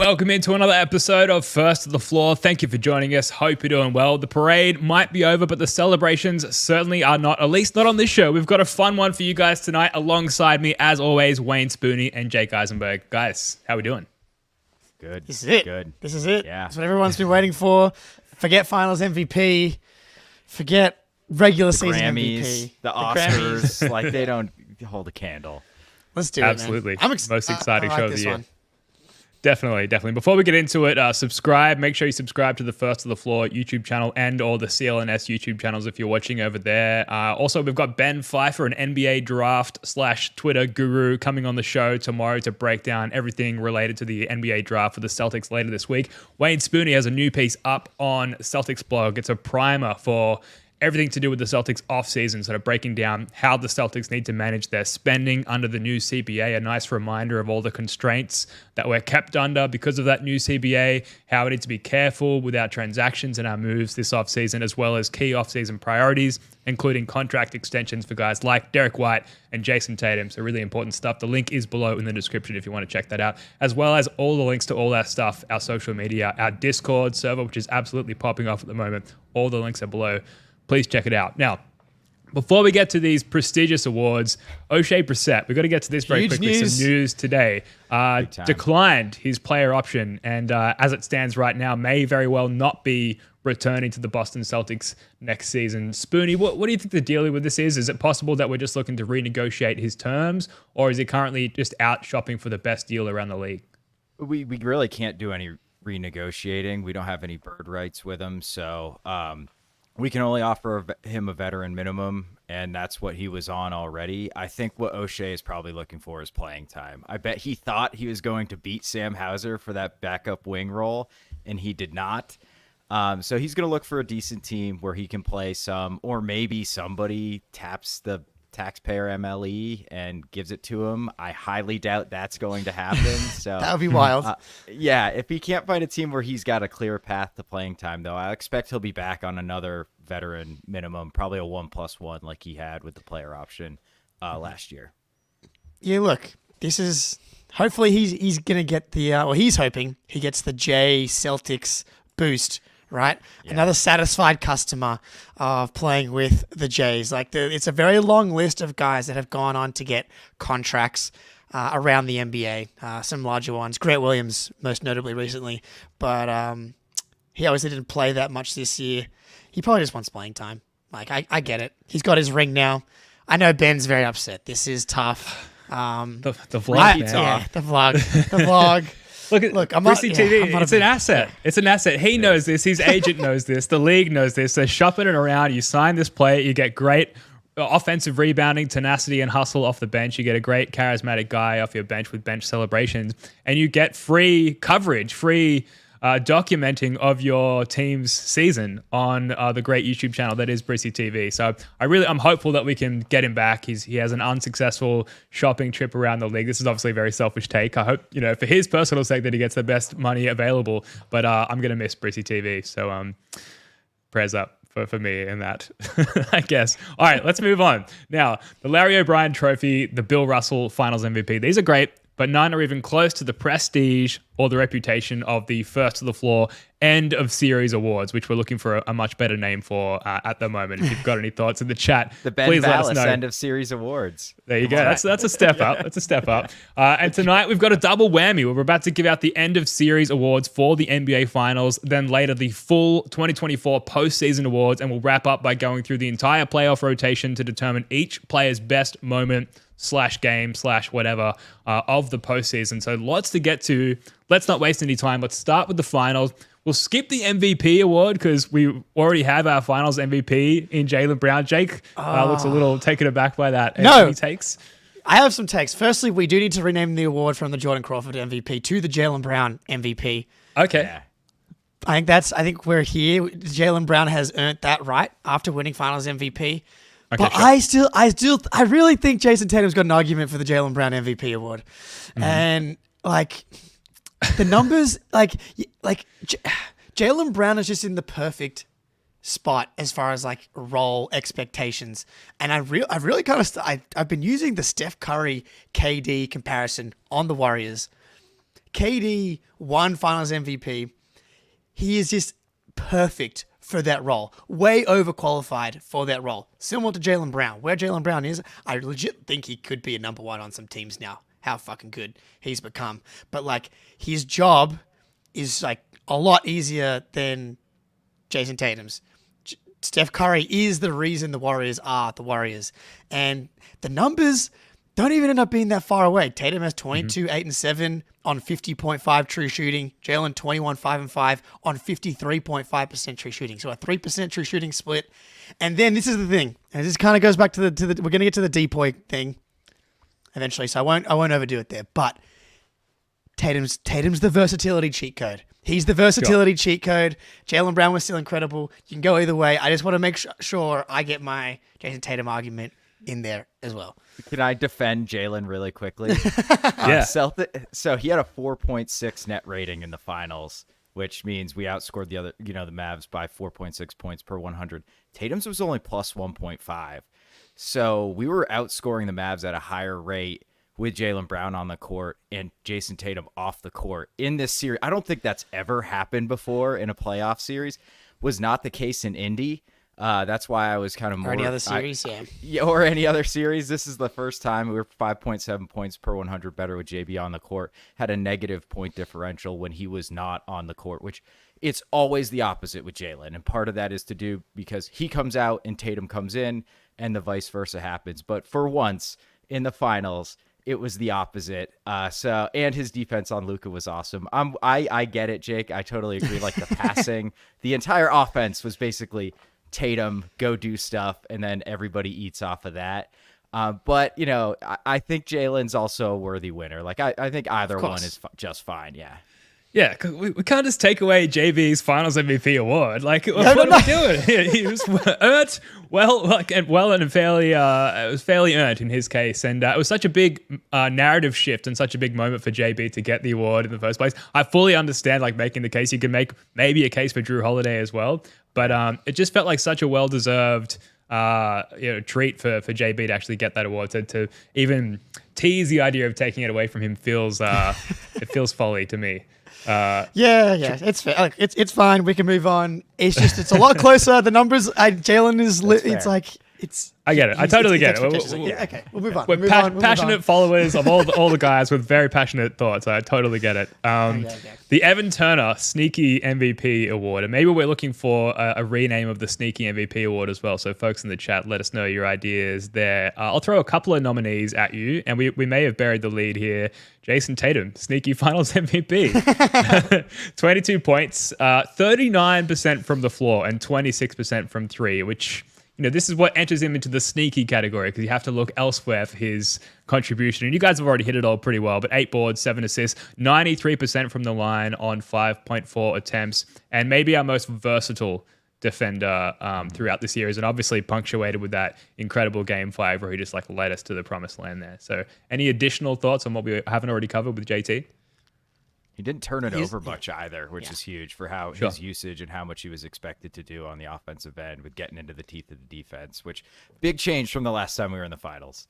Welcome into another episode of First to the Floor. Thank you for joining us. Hope you're doing well. The parade might be over, but the celebrations certainly are not, at least not on this show. We've got a fun one for you guys tonight. Alongside me, as always, Wayne Spooney and Jake Eisenberg. Guys, how we doing? Good. This is it. Good. This is it. Yeah. That's what everyone's been waiting for. Forget Finals MVP. Forget regular season Grammys, MVP. the Oscars, like they don't hold a candle. Let's do Absolutely. it, man. Most exciting I show like of this the year. one. Definitely. Before we get into it, subscribe. Make sure you subscribe to the First to the Floor YouTube channel and or the CLNS YouTube channels if you're watching over there. Also, we've got Ben Pfeiffer, an NBA draft / Twitter guru, coming on the show tomorrow to break down everything related to the NBA draft for the Celtics later this week. Wayne Spooney has a new piece up on Celtics blog. It's a primer for everything to do with the Celtics offseason, sort of breaking down how the Celtics need to manage their spending under the new CBA, a nice reminder of all the constraints that we're kept under because of that new CBA, how we need to be careful with our transactions and our moves this offseason, as well as key offseason priorities, including contract extensions for guys like Derrick White and Jayson Tatum. So really important stuff. The link is below in the description if you want to check that out, as well as all the links to all our stuff, our social media, our Discord server, which is absolutely popping off at the moment. All the links are below. Please check it out. Now, before we get to these prestigious awards, O'Shea Brissett, we've got to get to this very Huge quickly. news. Some news today. Declined his player option, and as it stands right now, may very well not be returning to the Boston Celtics next season. Spooney, what do you think the deal with this is? Is it possible that we're just looking to renegotiate his terms, or is he currently just out shopping for the best deal around the league? We really can't do any renegotiating. We don't have any bird rights with him, so we can only offer him a veteran minimum, and that's what he was on already. I think what O'Shea is probably looking for is playing time. I bet he thought he was going to beat Sam Hauser for that backup wing role, and he did not. So he's going to look for a decent team where he can play some, or maybe somebody taps the taxpayer MLE and gives it to him. I highly doubt that's going to happen. So That would be wild. Yeah, if he can't find a team where he's got a clear path to playing time, though, I expect he'll be back on another veteran minimum, probably a 1+1 like he had with the player option last year. Yeah, look, this is hopefully he's gonna get the he's hoping he gets the J Celtics boost. Right, yeah. Another satisfied customer of playing with the Jays. It's a very long list of guys that have gone on to get contracts around the NBA. Some larger ones, Grant Williams most notably recently, but he obviously didn't play that much this year. He probably just wants playing time. I get it. He's got his ring now. I know Ben's very upset. This is tough. The vlog, yeah, the vlog. Look, I'm Brissy TV. It's an asset. Yeah. It's an asset. He knows this. His agent knows this. The league knows this. They're shopping it around. You sign this player, you get great offensive rebounding, tenacity, and hustle off the bench. You get a great charismatic guy off your bench with bench celebrations, and you get free coverage, free documenting of your team's season on the great YouTube channel that is Brissy TV. So I'm hopeful that we can get him back. He has an unsuccessful shopping trip around the league. This is obviously a very selfish take. I hope, for his personal sake that he gets the best money available, but I'm going to miss Brissy TV. So prayers up for me in that, I guess. All right, let's move on. Now, the Larry O'Brien Trophy, the Bill Russell Finals MVP. These are great, but none are even close to the prestige or the reputation of the First to the Floor End of Series Awards, which we're looking for a much better name for at the moment. If you've got any thoughts in the chat, the Ben please Vallis let us know. End of Series Awards. There you go. That's a step up. That's a step up. And tonight we've got a double whammy. We're about to give out the End of Series Awards for the NBA Finals, then later the full 2024 Postseason Awards, and we'll wrap up by going through the entire playoff rotation to determine each player's best moment / game / whatever of the postseason. So lots to get to. Let's not waste any time. Let's start with the finals. We'll skip the MVP award because we already have our finals MVP in Jaylen Brown. Jake looks a little taken aback by that. No. Any takes? I have some takes. Firstly, we do need to rename the award from the Jordan Crawford MVP to the Jaylen Brown MVP. Okay. Yeah. I think we're here. Jaylen Brown has earned that right after winning finals MVP. Okay, but sure. I really think Jayson Tatum's got an argument for the Jaylen Brown MVP award. Mm-hmm. And the numbers, Jaylen Brown is just in the perfect spot as far as role expectations. And I've been using the Steph Curry KD comparison on the Warriors. KD won Finals MVP. He is just perfect for that role. Way overqualified for that role. Similar to Jaylen Brown. Where Jaylen Brown is, I legit think he could be a number one on some teams now. How fucking good he's become. But like his job is like a lot easier than Jayson Tatum's. Steph Curry is the reason the Warriors are the Warriors. And the numbers don't even end up being that far away. Tatum has 22, 8 and 7 on 50.5 true shooting. Jaylen 21, 5 and 5 on 53.5% true shooting. So a 3% true shooting split. And then this is the thing. And this kind of goes back to the we're going to get to the depoy thing eventually. So I won't overdo it there. But Tatum's the versatility cheat code. He's the versatility cheat code. Jaylen Brown was still incredible. You can go either way. I just want to make sure I get my Jayson Tatum argument in there as well. Can I defend Jaylen really quickly? Yeah. So he had a 4.6 net rating in the finals, which means we outscored the Mavs by 4.6 points per 100. Tatum's was only plus 1.5. So we were outscoring the Mavs at a higher rate with Jaylen Brown on the court and Jayson Tatum off the court in this series. I don't think that's ever happened before in a playoff series. Was not the case in Indy. That's why I was kind of more... Or any other series, yeah. Or any other series. This is the first time we were 5.7 points per 100 better with JB on the court. Had a negative point differential when he was not on the court, which it's always the opposite with Jaylen. And part of that is to do because he comes out and Tatum comes in and the vice versa happens. But for once in the finals... it was the opposite. And his defense on Luka was awesome. I get it, Jake. I totally agree. Like the passing, the entire offense was basically Tatum, go do stuff, and then everybody eats off of that. But, I think Jaylen's also a worthy winner. Like, I think either one is just fine, yeah. Yeah, cause we can't just take away JB's Finals MVP award. Like, what are we doing? He was earned and fairly. It was fairly earned in his case, and it was such a big narrative shift and such a big moment for JB to get the award in the first place. I fully understand, like making the case. You can make maybe a case for Jrue Holiday as well, but it just felt like such a well-deserved treat for JB to actually get that award. To even tease the idea of taking it away from him feels it feels folly to me. It's fair. Like, it's fine. We can move on. It's a lot closer. The numbers, Jaylen is. It's like it's. I get it. I totally get it. Okay, we'll move on. We're passionate followers of all the guys with very passionate thoughts. I totally get it. The Evan Turner Sneaky MVP Award, and maybe we're looking for a rename of the Sneaky MVP Award as well. So folks in the chat, let us know your ideas there. I'll throw a couple of nominees at you, and we may have buried the lead here. Jayson Tatum, Sneaky Finals MVP. 22 points, 39% from the floor, and 26% from three, which... this is what enters him into the sneaky category because you have to look elsewhere for his contribution. And you guys have already hit it all pretty well, but 8 boards, 7 assists, 93% from the line on 5.4 attempts, and maybe our most versatile defender throughout the series, and obviously punctuated with that incredible Game 5 where he just led us to the promised land there. So any additional thoughts on what we haven't already covered with JT? He didn't turn it over much either, which is huge for how his usage and how much he was expected to do on the offensive end with getting into the teeth of the defense, which big change from the last time we were in the finals.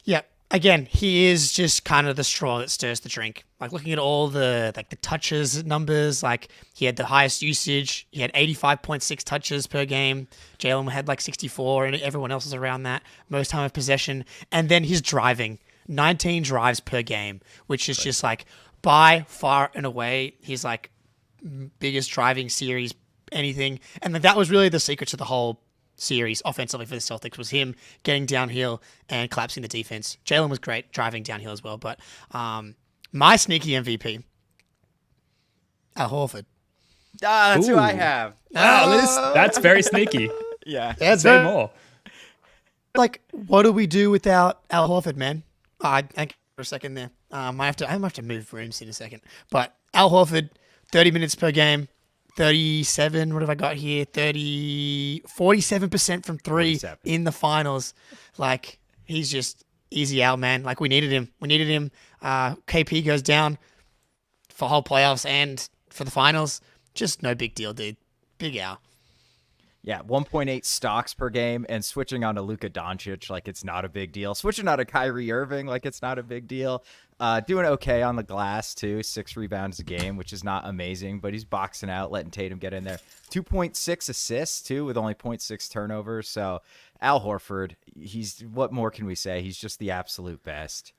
Yeah. Again, he is just kind of the straw that stirs the drink. Like looking at all the the touches numbers, like he had the highest usage. He had 85.6 touches per game. Jaylen had 64, and everyone else was around that. Most time of possession, and then his driving, 19 drives per game, which is just by far and away his biggest driving series anything. And that was really the secret to the whole series offensively for the Celtics, was him getting downhill and collapsing the defense. Jaylen was great driving downhill as well. But my sneaky MVP, Al Horford. That's who I have. That's very sneaky. Yeah. Say more. What do we do without Al Horford, man? I think for a second there. I might have to move rooms in a second. But Al Horford, 30 minutes per game, 37. What have I got here? 47% from three 47. In the finals. He's just easy Al, man. We needed him. KP goes down for whole playoffs and for the finals. Just no big deal, dude. Big Al. Yeah, 1.8 stocks per game, and switching on to Luka Doncic, it's not a big deal. Switching on to Kyrie Irving, it's not a big deal. Doing okay on the glass too, 6 rebounds a game, which is not amazing, but he's boxing out, letting Tatum get in there. 2.6 assists too, with only 0.6 turnovers. So Al Horford, what more can we say? He's just the absolute best.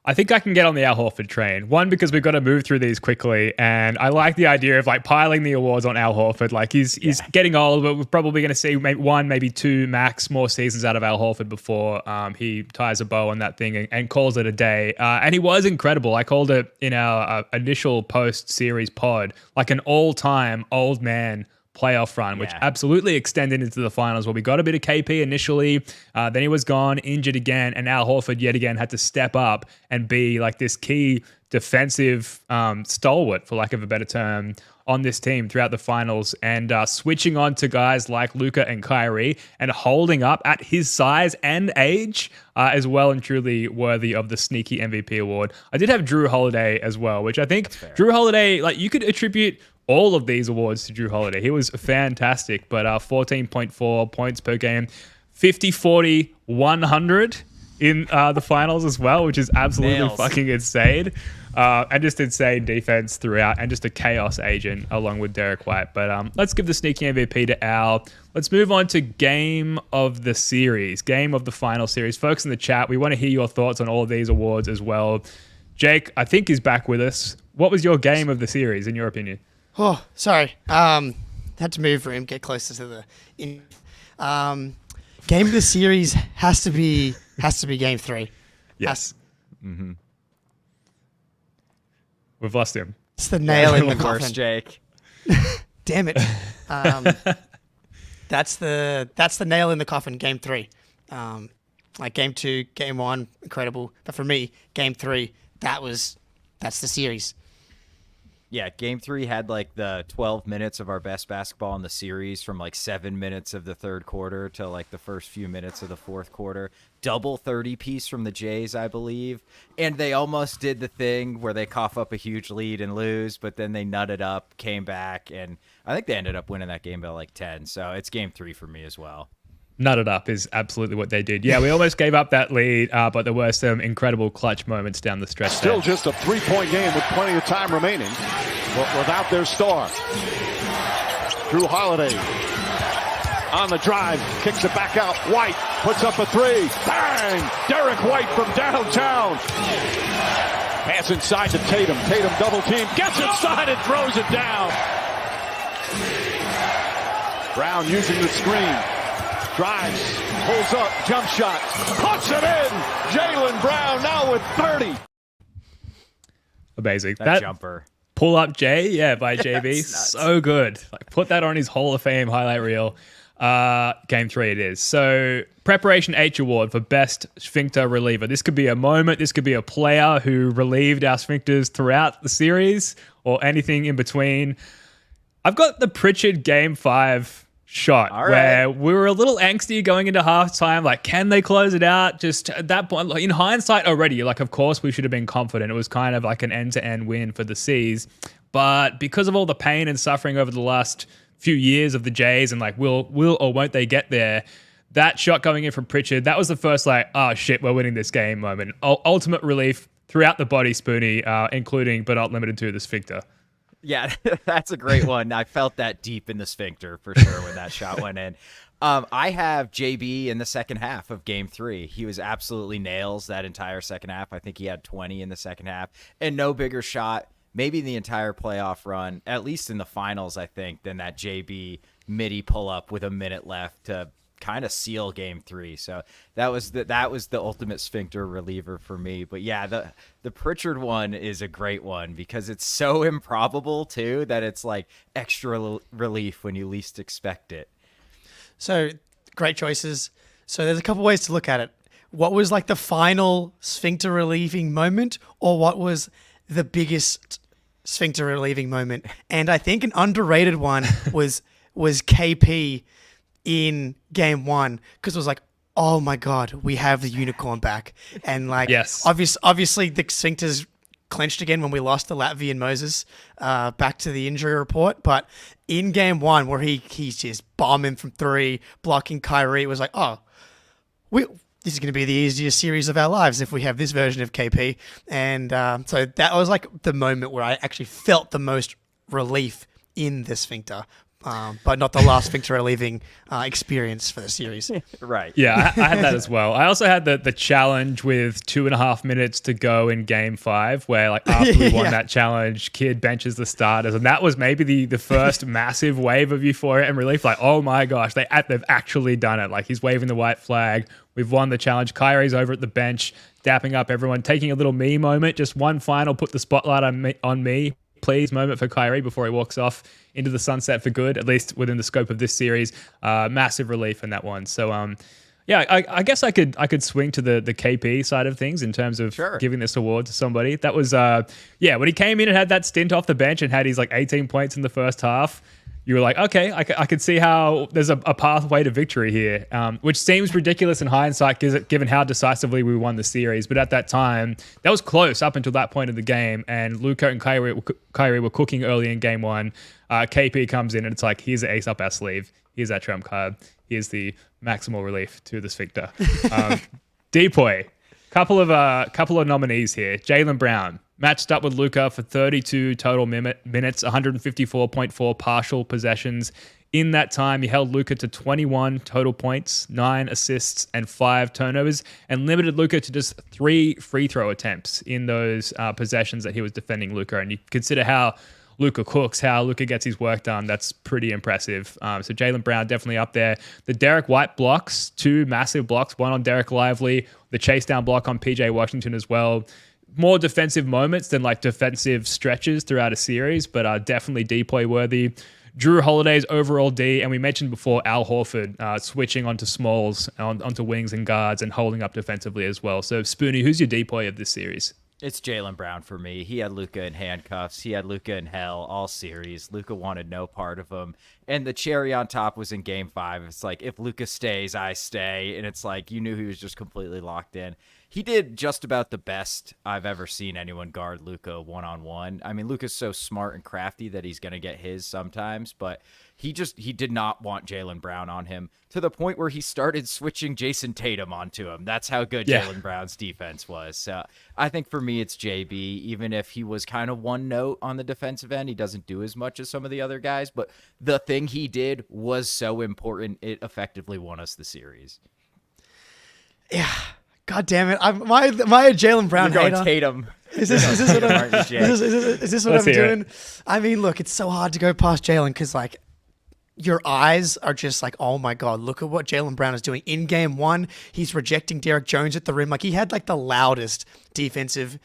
I think I can get on the Al Horford train. One, because we've got to move through these quickly, and I like the idea of like piling the awards on Al Horford. Like he's getting old, but we're probably going to see maybe 2 max more seasons out of Al Horford before he ties a bow on that thing and calls it a day. And he was incredible. I called it in our initial post-series pod like an all-time old man playoff run, which absolutely extended into the finals where we got a bit of KP initially, then he was gone, injured again, and Al Horford yet again had to step up and be like this key defensive stalwart, for lack of a better term, on this team throughout the finals, and switching on to guys like Luka and Kyrie and holding up at his size and age as well, and truly worthy of the sneaky MVP award. I did have Jrue Holiday as well, which I think Jrue Holiday, like you could attribute all of these awards to Jrue Holiday. He was fantastic, but 14.4 points per game, 50, 40, 100 in the finals as well, which is absolutely fucking insane. And just insane defense throughout, and just a chaos agent along with Derrick White. But let's give the sneaky MVP to Al. Let's move on to game of the series, game of the final series. Folks in the chat, we want to hear your thoughts on all of these awards as well. Jake, I think, is back with us. What was your game of the series, in your opinion? Oh, sorry. Had to move room, get closer to the game of the series has to be game 3. Yes. We've lost him. It's the nail in the coffin, worse, Jake. Damn it. That's the nail in the coffin. Game 3. Like game 2, game 1, incredible. But for me, game 3, that's the series. Yeah, game 3 had like the 12 minutes of our best basketball in the series, from like 7 minutes of the third quarter to like the first few minutes of the fourth quarter. Double 30 piece from the Jays, I believe. And they almost did the thing where they cough up a huge lead and lose, but then they nutted up, came back, and I think they ended up winning that game by like 10. So it's game 3 for me as well. Nutted up is absolutely what they did. Yeah, we almost gave up that lead, but there were some incredible clutch moments down the stretch. Still just a 3-point game with plenty of time remaining, but without their star. Jrue Holiday on the drive, kicks it back out. White puts up a 3. Bang! Derrick White from downtown. Pass inside to Tatum. Tatum double team, gets inside and throws it down. Brown using the screen. Drives, pulls up, jump shot, puts it in. Jaylen Brown now with 30. Amazing. That jumper. Pull up J, by JB. So good. Like, put that on his Hall of Fame highlight reel. Game 3 it is. So, Preparation H Award for Best Sphincter Reliever. This could be a moment. This could be a player who relieved our sphincters throughout the series or anything in between. I've got the Pritchard Game 5 shot where we were a little angsty going into halftime. Like, can they close it out? Just at that point, like in hindsight already, like, of course we should have been confident. It was kind of like an end-to-end win for the C's. But because of all the pain and suffering over the last few years of the Jays and like, will or won't they get there? That shot going in from Pritchard, that was the first like, oh shit, we're winning this game moment. Ultimate relief throughout the body, Spoonie, including but not limited to the sphincter. Yeah, that's a great one. I felt that deep in the sphincter for sure when that shot went in. I have JB in the second half of game 3. He was absolutely nails that entire second half. I think he had 20 in the second half, and no bigger shot, maybe the entire playoff run, at least in the finals, I think, than that JB midi pull up with a minute left to kind of seal game 3. So that was the ultimate sphincter reliever for me. But yeah, the Pritchard one is a great one because it's so improbable too that it's like extra relief when you least expect it. So great choices. So there's a couple ways to look at it. What was like the final sphincter relieving moment, or what was the biggest sphincter relieving moment? And I think an underrated one was KP in game 1, because it was like, oh my God, we have the unicorn back. And like, yes, obviously the sphincters clenched again when we lost the Latvian Moses back to the injury report. But in game 1, where he's just bombing from 3, blocking Kyrie, it was like, oh, this is going to be the easiest series of our lives if we have this version of KP. And so that was like the moment where I actually felt the most relief in the Sphincter, but not the last Sphincter relieving experience for the series. Right. Yeah, I had that as well. I also had the challenge with 2.5 minutes to go in game 5, where like after we won that challenge, Kid benches the starters. And that was maybe the first massive wave of euphoria and relief. Like, oh my gosh, they've actually done it. Like, he's waving the white flag. We've won the challenge. Kyrie's over at the bench, dapping up everyone, taking a little me moment. Just one final put the spotlight on me, please moment for Kyrie before he walks off into the sunset for good, at least within the scope of this series. Massive relief in that one. So, I guess I could swing to the KP side of things in terms of giving this award to somebody. That was, when he came in and had that stint off the bench and had his like 18 points in the first half, you were like, okay, I could see how there's a pathway to victory here, which seems ridiculous in hindsight given how decisively we won the series. But at that time, that was close up until that point of the game, and Luka and Kyrie were cooking early in game 1. KP comes in and it's like, here's the ace up our sleeve. Here's that trump card. Here's the maximal relief to the Sphincter. Depoy, couple of nominees here. Jaylen Brown matched up with Luka for 32 total minutes, 154.4 partial possessions. In that time, he held Luka to 21 total points, 9 assists, and 5 turnovers, and limited Luka to just 3 free throw attempts in those possessions that he was defending Luka. And you consider how Luka cooks, how Luka gets his work done. That's pretty impressive. So Jaylen Brown definitely up there. The Derrick White blocks, 2 massive blocks, one on Derek Lively, the chase down block on PJ Washington as well. More defensive moments than like defensive stretches throughout a series, but definitely Depoy worthy. Jrue Holiday's overall D, and we mentioned before Al Horford switching onto smalls, onto wings and guards and holding up defensively as well. So Spoonie, who's your Depoy of this series? It's Jaylen Brown for me. He had Luka in handcuffs. He had Luka in hell all series. Luka wanted no part of him. And the cherry on top was in game 5. It's like, if Luka stays, I stay. And it's like, you knew he was just completely locked in. He did just about the best I've ever seen anyone guard Luka one-on-one. I mean, Luka's so smart and crafty that he's going to get his sometimes, but he did not want Jaylen Brown on him to the point where he started switching Jayson Tatum onto him. That's how good Jaylen Brown's defense was. So I think for me, it's JB, even if he was kind of one note on the defensive end. He doesn't do as much as some of the other guys, but the thing he did was so important. It effectively won us the series. Yeah. God damn it! My Jaylen Brown You're going hater. Tatum. Is this what I'm doing? I mean, look, it's so hard to go past Jaylen because like your eyes are just like, oh my God, look at what Jaylen Brown is doing in game 1. He's rejecting Derrick Jones at the rim. Like he had like the loudest defensive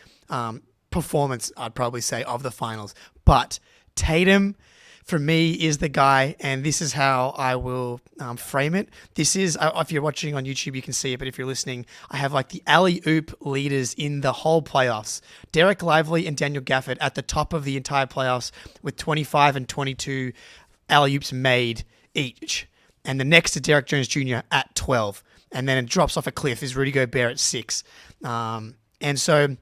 performance, I'd probably say, of the finals. But Tatum, for me, is the guy, and this is how I will frame it. This is, if you're watching on YouTube, you can see it, but if you're listening, I have like the alley-oop leaders in the whole playoffs. Derek Lively and Daniel Gafford at the top of the entire playoffs with 25 and 22 alley-oops made each. And the next to Derrick Jones Jr. at 12. And then it drops off a cliff is Rudy Gobert at 6. And so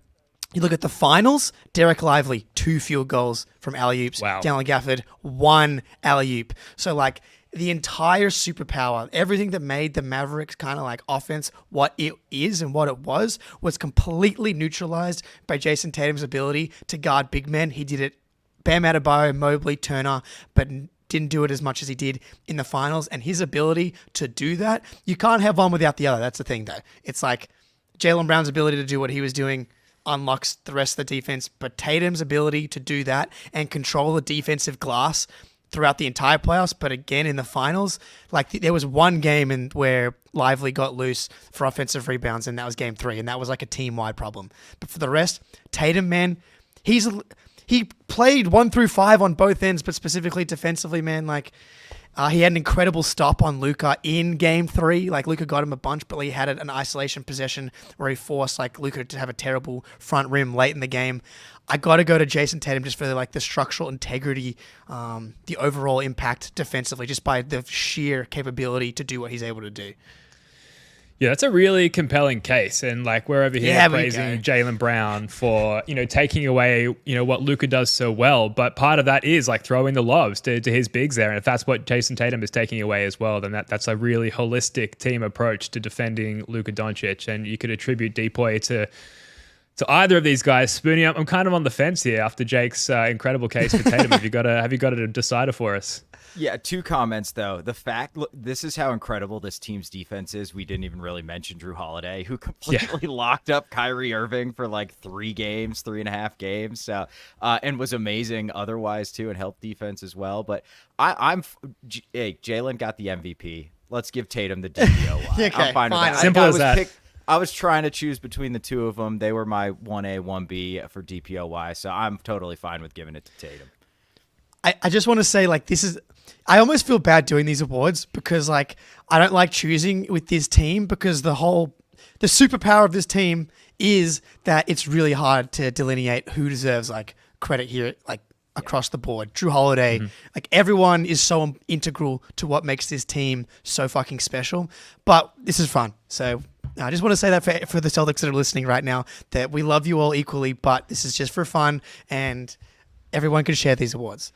you look at the finals, Derek Lively, 2 field goals from alley-oops. Wow. Daniel Gafford, 1 alley-oop. So like the entire superpower, everything that made the Mavericks kind of like offense what it is and what it was completely neutralized by Jayson Tatum's ability to guard big men. He did it, Bam Adebayo, Mobley, Turner, but didn't do it as much as he did in the finals. And his ability to do that, you can't have one without the other. That's the thing though. It's like Jaylen Brown's ability to do what he was doing unlocks the rest of the defense, but Tatum's ability to do that and control the defensive glass throughout the entire playoffs, but again in the finals, like there was one game where Lively got loose for offensive rebounds, and that was game 3, and that was like a team-wide problem. But for the rest, Tatum, man, he played 1 through 5 on both ends, but specifically defensively, man, like he had an incredible stop on Luka in game 3. Like Luka got him a bunch, but he had an isolation possession where he forced like Luka to have a terrible front rim late in the game. I got to go to Jayson Tatum just for like the structural integrity, the overall impact defensively, just by the sheer capability to do what he's able to do. Yeah, that's a really compelling case. And like we're over here praising Jaylen Brown for, taking away, what Luka does so well. But part of that is like throwing the lobs to his bigs there. And if that's what Jayson Tatum is taking away as well, then that's a really holistic team approach to defending Luka Doncic. And you could attribute Depoy to either of these guys. Spoonie, I'm kind of on the fence here after Jake's incredible case for Tatum. Have you got a decider for us? Yeah, 2 comments, though. The fact, look, this is how incredible this team's defense is. We didn't even really mention Jrue Holiday, who completely locked up Kyrie Irving for like 3.5 games. So, and was amazing otherwise, too, and helped defense as well. But Jaylen got the MVP. Let's give Tatum the DPOY. Okay, I'm fine with that. Simple as that. I was trying to choose between the two of them. They were my 1A, 1B for DPOY. So I'm totally fine with giving it to Tatum. I just want to say, like, I almost feel bad doing these awards because, like, I don't like choosing with this team because the superpower of this team is that it's really hard to delineate who deserves, like, credit here, like, across the board. Jrue Holiday, like, everyone is so integral to what makes this team so fucking special. But this is fun. So I just want to say that for the Celtics that are listening right now, that we love you all equally, but this is just for fun and everyone can share these awards.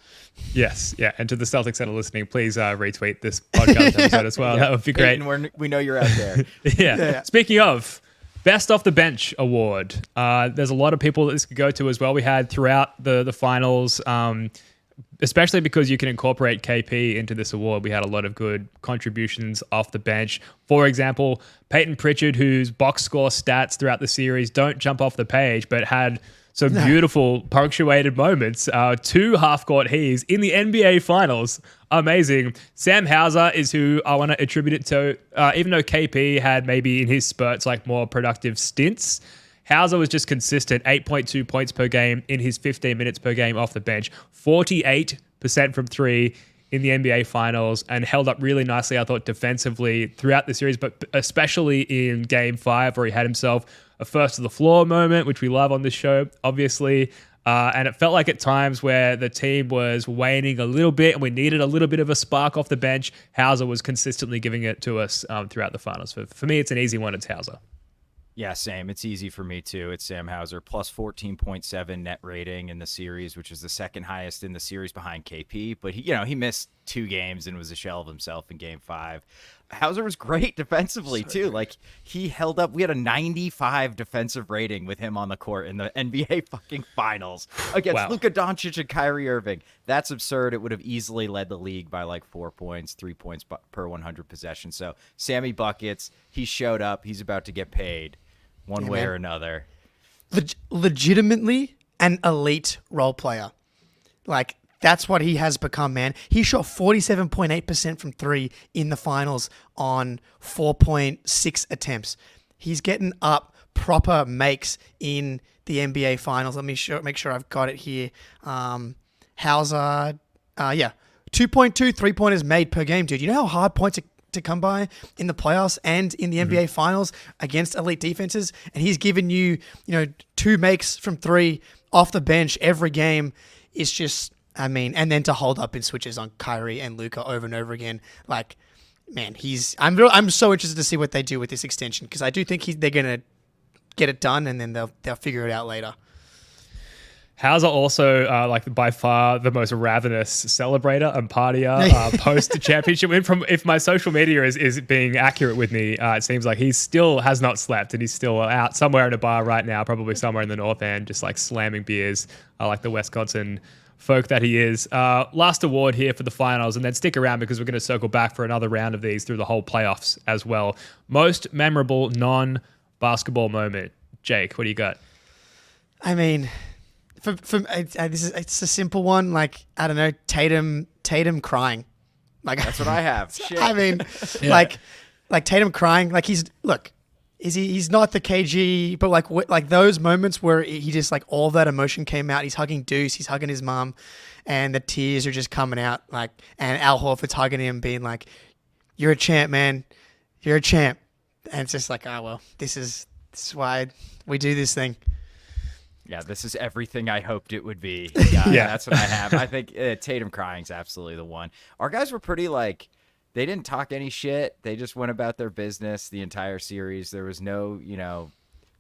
Yes, yeah. And to the Celtics that are listening, please retweet this podcast episode as well. That would be great. Peyton, we know you're out there. Yeah. Speaking of, Best Off the Bench award. There's a lot of people that this could go to as well. We had throughout the finals, especially because you can incorporate KP into this award. We had a lot of good contributions off the bench. For example, Peyton Pritchard, whose box score stats throughout the series don't jump off the page, but had some beautiful punctuated moments. 2 half-court heaves in the NBA Finals. Amazing. Sam Hauser is who I want to attribute it to. Even though KP had maybe in his spurts like more productive stints, Hauser was just consistent, 8.2 points per game in his 15 minutes per game off the bench, 48% from 3 in the NBA Finals, and held up really nicely, I thought, defensively throughout the series, but especially in Game 5 where he had himself a first to the floor moment, which we love on this show, obviously. And it felt like at times where the team was waning a little bit and we needed a little bit of a spark off the bench, Hauser was consistently giving it to us throughout the finals. For me, it's an easy one. It's Hauser. Yeah, same. It's easy for me, too. It's Sam Hauser, plus 14.7 net rating in the series, which is the second highest in the series behind KP. But, he missed 2 games and was a shell of himself in Game 5. Hauser was great defensively, too. Like, he held up. We had a 95 defensive rating with him on the court in the NBA fucking finals against Luka Doncic and Kyrie Irving. That's absurd. It would have easily led the league by like 4 points, 3 points per 100 possessions. So, Sammy Buckets, he showed up. He's about to get paid one way or another. Legitimately an elite role player. Like, that's what he has become, man. He shot 47.8% from 3 in the finals on 4.6 attempts. He's getting up proper makes in the NBA finals. Let me make sure I've got it here. Hauser, 2.2 3-pointers made per game, dude. You know how hard points are to come by in the playoffs and in the NBA finals against elite defenses? And he's given you, 2 makes from 3 off the bench every game. It's just, and then to hold up in switches on Kyrie and Luka over and over again. Like, man, I'm so interested to see what they do with this extension because I do think they're going to get it done and then they'll figure it out later. Hauser also, by far the most ravenous celebrator and partier post-championship win. If my social media is being accurate with me, it seems like he still has not slept and he's still out somewhere in a bar right now, probably somewhere in the North End, just like slamming beers like the Wisconsin folk that he is. Last award here for the finals, and then stick around because we're going to circle back for another round of these through the whole playoffs as well. Most memorable non-basketball moment. Jake, what do you got? It's a simple one. Like, I don't know, Tatum crying. Like, that's what I have. Shit. Like Tatum crying. Like, he's not the KG, but like those moments where he just like all that emotion came out. He's hugging Deuce, he's hugging his mom, and the tears are just coming out. Like, and Al Horford's hugging him, being like, "You're a champ, man. You're a champ." And it's just like, oh well, this is why we do this thing. Yeah, this is everything I hoped it would be. Yeah, that's what I have. I think Tatum crying is absolutely the one. Our guys were pretty they didn't talk any shit. They just went about their business the entire series. There was no,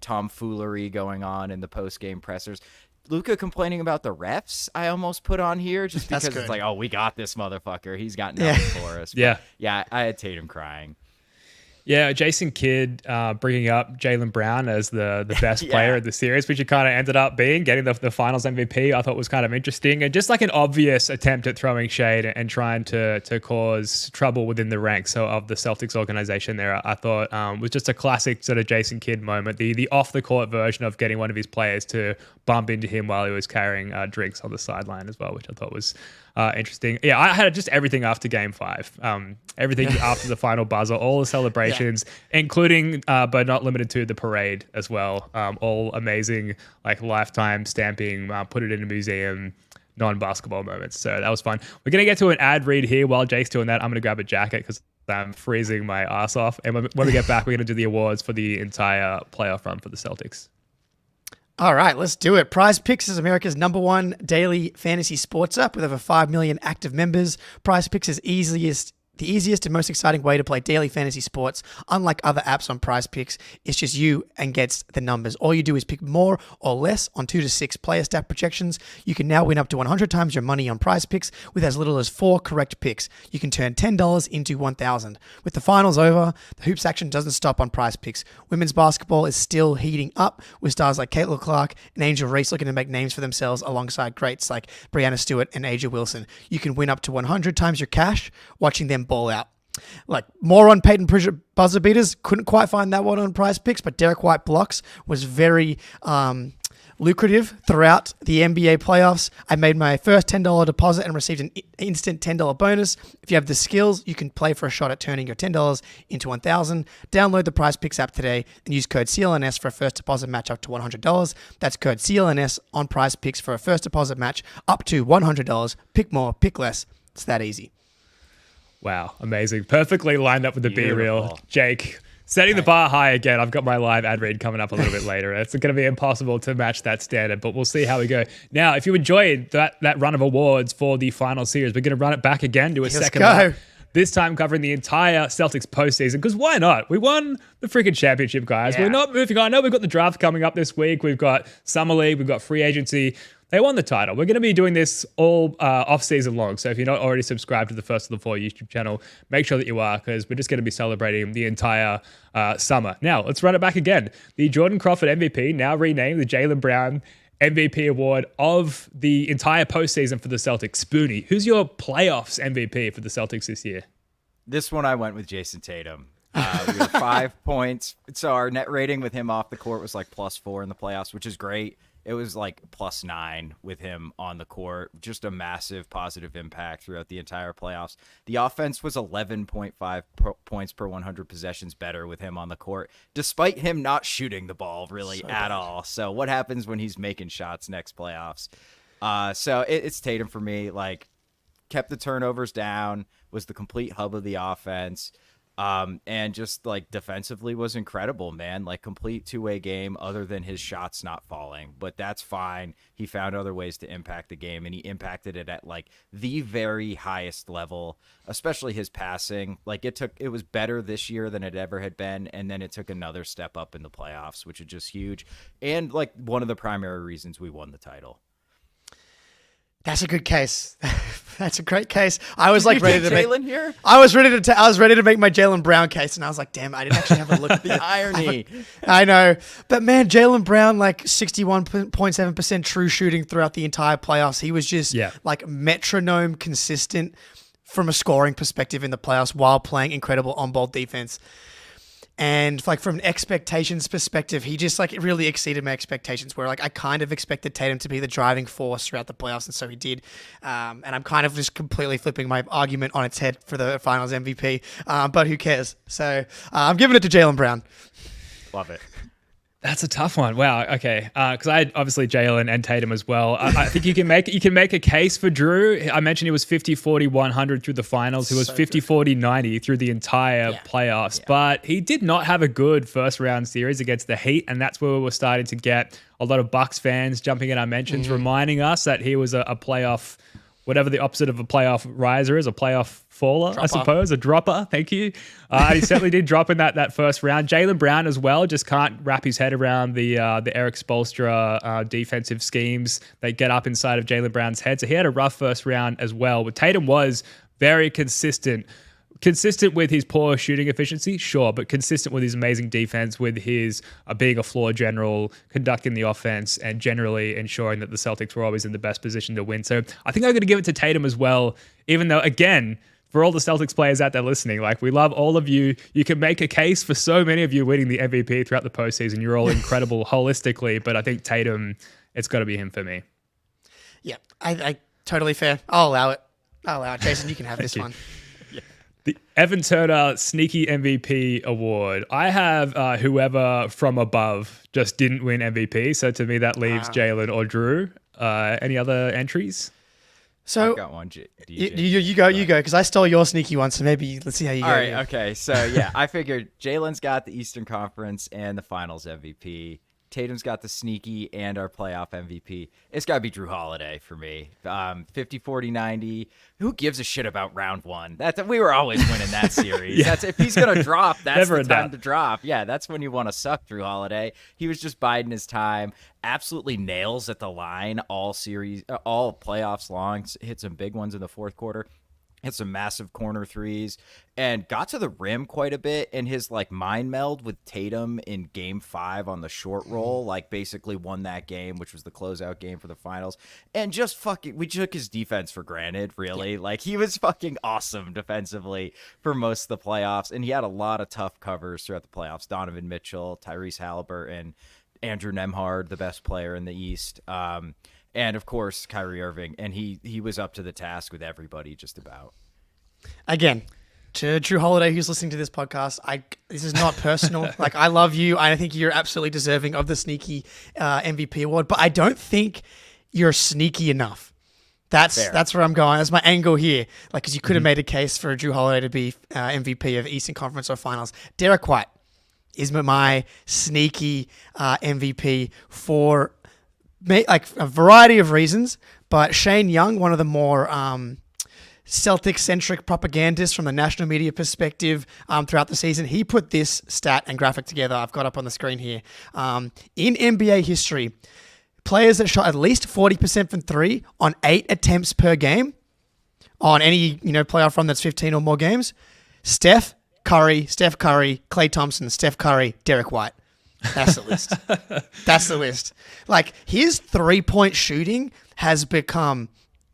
tomfoolery going on in the post-game pressers. Luka complaining about the refs, I almost put on here just because it's like, oh, we got this motherfucker. He's got nothing for us. But yeah, I had Tatum crying. Yeah, Jason Kidd bringing up Jaylen Brown as the best player of the series, which he kind of ended up being, getting the finals MVP, I thought was kind of interesting. And just like an obvious attempt at throwing shade and trying to cause trouble within the ranks of the Celtics organization there, I thought was just a classic sort of Jason Kidd moment. The off-the-court version of getting one of his players to bump into him while he was carrying drinks on the sideline as well, which I thought was interesting. Yeah, I had just everything after Game 5. Everything after the final buzzer, all the celebrations, including but not limited to the parade as well. All amazing, like lifetime stamping, put it in a museum, non-basketball moments. So that was fun. We're going to get to an ad read here while Jake's doing that. I'm going to grab a jacket because I'm freezing my ass off. And when we get back, we're going to do the awards for the entire playoff run for the Celtics. All right, let's do it. Prize Picks is America's #1 daily fantasy sports app with over 5 million active members. Prize Picks is the easiest and most exciting way to play daily fantasy sports. Unlike other apps on Prize Picks, it's just you and gets the numbers. All you do is pick more or less on 2 to 6 player stat projections. You can now win up to 100 times your money on Prize Picks with as little as 4 correct picks. You can turn $10 into $1,000. With the finals over, the hoops action doesn't stop on Prize Picks. Women's basketball is still heating up with stars like Caitlin Clark and Angel Reese looking to make names for themselves alongside greats like Brianna Stewart and Aja Wilson. You can win up to 100 times your cash watching them ball out. Like more on Peyton Pritchard buzzer beaters, couldn't quite find that one on Prize Picks, but Derrick White blocks was very lucrative throughout the NBA playoffs. I made my first $10 deposit and received an instant $10 bonus. If you have the skills, you can play for a shot at turning your $10 into $1,000. Download the Prize Picks app today and use code CLNS for a first deposit match up to $100. That's code CLNS on Prize Picks for a first deposit match up to $100. Pick more, pick less. It's that easy. Wow, amazing. Perfectly lined up with the B-reel. Jake, setting the bar high again. I've got my live ad read coming up a little bit later. It's going to be impossible to match that standard, but we'll see how we go. Now, if you enjoyed that run of awards for the final series, we're going to run it back again, do a second one. This time covering the entire Celtics postseason, because why not? We won the freaking championship, guys. Yeah. We're not moving on. I know we've got the draft coming up this week. We've got Summer League. We've got free agency. They won the title. We're going to be doing this all off-season long. So if you're not already subscribed to the First of the Four YouTube channel, make sure that you are, because we're just going to be celebrating the entire summer. Now, let's run it back again. The Jordan Crawford MVP, now renamed the Jaylen Brown MVP award of the entire postseason for the Celtics. Spoonie, who's your playoffs MVP for the Celtics this year? This one I went with Jayson Tatum. We got 5 points. So our net rating with him off the court was like +4 in the playoffs, which is great. It was like +9 with him on the court. Just a massive positive impact throughout the entire playoffs. The offense was 11.5 points per 100 possessions better with him on the court, despite him not shooting the ball really at all. So what happens when he's making shots next playoffs? So it's Tatum for me. Like, kept the turnovers down, was the complete hub of the offense. And just like defensively was incredible, man. Like complete two-way game other than his shots not falling, but that's fine. He found other ways to impact the game, and he impacted it at like the very highest level, especially his passing. Like it was better this year than it ever had been. And then it took another step up in the playoffs, which is just huge. And like one of the primary reasons we won the title. That's a good case. That's a great case. I was like ready to make Jaylen here. I was ready to make my Jaylen Brown case, and I was like, damn, I didn't actually have a look at The irony. I know, but man, Jaylen Brown, like 61.7% true shooting throughout the entire playoffs. He was just like metronome consistent from a scoring perspective in the playoffs while playing incredible on-ball defense. And like from an expectations perspective, he just like really exceeded my expectations, where like I kind of expected Tatum to be the driving force throughout the playoffs, and so he did. And I'm kind of just completely flipping my argument on its head for the Finals MVP, but who cares? So I'm giving it to Jaylen Brown. Love it. That's a tough one. Wow. Okay. Because I had obviously Jaylen and Tatum as well. I think you can make a case for Jrue. I mentioned he was 50-40-100 through the finals. He was 50-40-90 through the entire playoffs. Yeah. But he did not have a good first round series against the Heat, and that's where we were starting to get a lot of Bucks fans jumping in our mentions, reminding us that he was a playoff whatever the opposite of a playoff riser is, a playoff faller, I suppose, a dropper. Thank you. He certainly did drop in that first round. Jaylen Brown as well just can't wrap his head around the Eric Spoelstra defensive schemes. They get up inside of Jaylen Brown's head. So he had a rough first round as well. But Tatum was very consistent with his poor shooting efficiency, sure, but consistent with his amazing defense, with his being a floor general, conducting the offense, and generally ensuring that the Celtics were always in the best position to win. So I think I'm going to give it to Tatum as well, even though, again, for all the Celtics players out there listening, like, we love all of you. You can make a case for so many of you winning the MVP throughout the postseason. You're all incredible holistically, but I think Tatum, it's got to be him for me. Yeah, I totally fair. I'll allow it. Jayson, you can have this one. The Evan Turner Sneaky MVP Award. I have whoever from above just didn't win MVP. So to me, that leaves Jaylen or Jrue. Any other entries? So I've got one. DJ. You go, because I stole your sneaky one. So maybe let's see how you go. All right, okay. So yeah, I figured Jaylen's got the Eastern Conference and the Finals MVP. Tatum's got the sneaky and our playoff MVP. It's got to be Jrue Holiday for me. 50, 40, 90. Who gives a shit about round one? We were always winning that series. Yeah. If he's going to drop, that's Never the time to drop. Yeah, that's when you want to suck Jrue Holiday. He was just biding his time. Absolutely nails at the line all series, all playoffs long. Hit some big ones in the fourth quarter. Hit some massive corner threes and got to the rim quite a bit. And his mind meld with Tatum in game 5 on the short roll, basically won that game, which was the closeout game for the finals. And just we took his defense for granted, really. Yeah. He was fucking awesome defensively for most of the playoffs. And he had a lot of tough covers throughout the playoffs. Donovan Mitchell, Tyrese Halliburton, Andrew Nembhard, the best player in the East. And of course, Kyrie Irving, and he was up to the task with everybody just about. Again, to Jrue Holiday, who's listening to this podcast, this is not personal. I love you. I think you're absolutely deserving of the sneaky MVP award, but I don't think you're sneaky enough. That's where I'm going. That's my angle here. Because you could have made a case for Jrue Holiday to be MVP of Eastern Conference or Finals. Derrick White is my sneaky MVP for a variety of reasons, but Shane Young, one of the more Celtic-centric propagandists from the national media perspective throughout the season, he put this stat and graphic together. I've got up on the screen here. In NBA history, players that shot at least 40% from 3 on 8 attempts per game on any playoff run that's 15 or more games, Steph Curry, Klay Thompson, Steph Curry, Derrick White. That's the list. That's the list. His 3-point shooting has become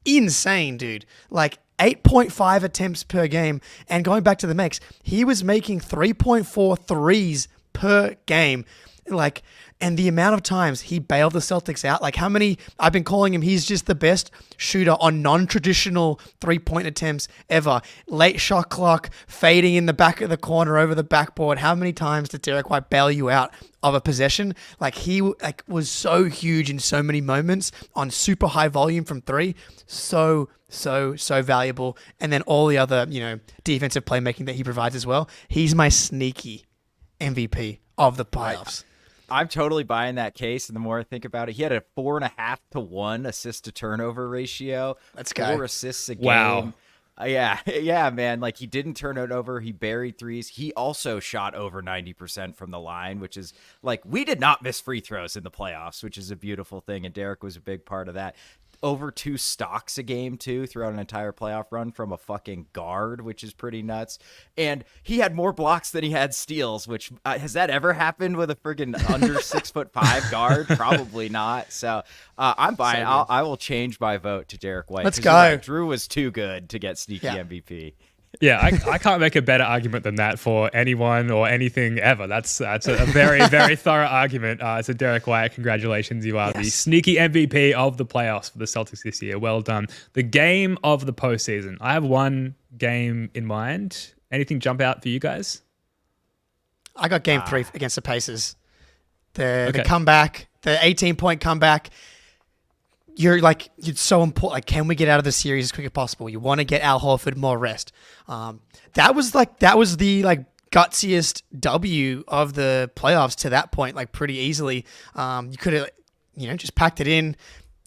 insane, dude. 8.5 attempts per game. And going back to the Mex, he was making 3.4 threes per game. And the amount of times he bailed the Celtics out, how many, I've been calling him, he's just the best shooter on non-traditional 3-point attempts ever. Late shot clock, fading in the back of the corner over the backboard. How many times did Derrick White bail you out of a possession? He was so huge in so many moments on super high volume from 3. So valuable. And then all the other, defensive playmaking that he provides as well. He's my sneaky MVP of the playoffs. I'm totally buying that case, and the more I think about it, he had a 4.5 to 1 assist to turnover ratio. Let's go. 4 assists a game. Wow. Yeah, man. He didn't turn it over. He buried threes. He also shot over 90% from the line, which is we did not miss free throws in the playoffs, which is a beautiful thing. And Derek was a big part of that. Over 2 stocks a game too throughout an entire playoff run from a fucking guard, which is pretty nuts. And he had more blocks than he had steals, which has that ever happened with a friggin' under 6'5" guard? Probably not. So I'm buying. I will change my vote to Derrick White. Let's go. Jrue was too good to get sneaky MVP. Yeah, I can't make a better argument than that for anyone or anything ever. That's a very, very thorough argument. So Derrick White, congratulations. You are the sneaky MVP of the playoffs for the Celtics this year. Well done. The game of the postseason. I have one game in mind. Anything jump out for you guys? I got game 3 against the Pacers. The comeback, the 18-point comeback. You're so important. Can we get out of the series as quick as possible? You want to get Al Horford more rest. That was the gutsiest W of the playoffs to that point, pretty easily. You could have, just packed it in.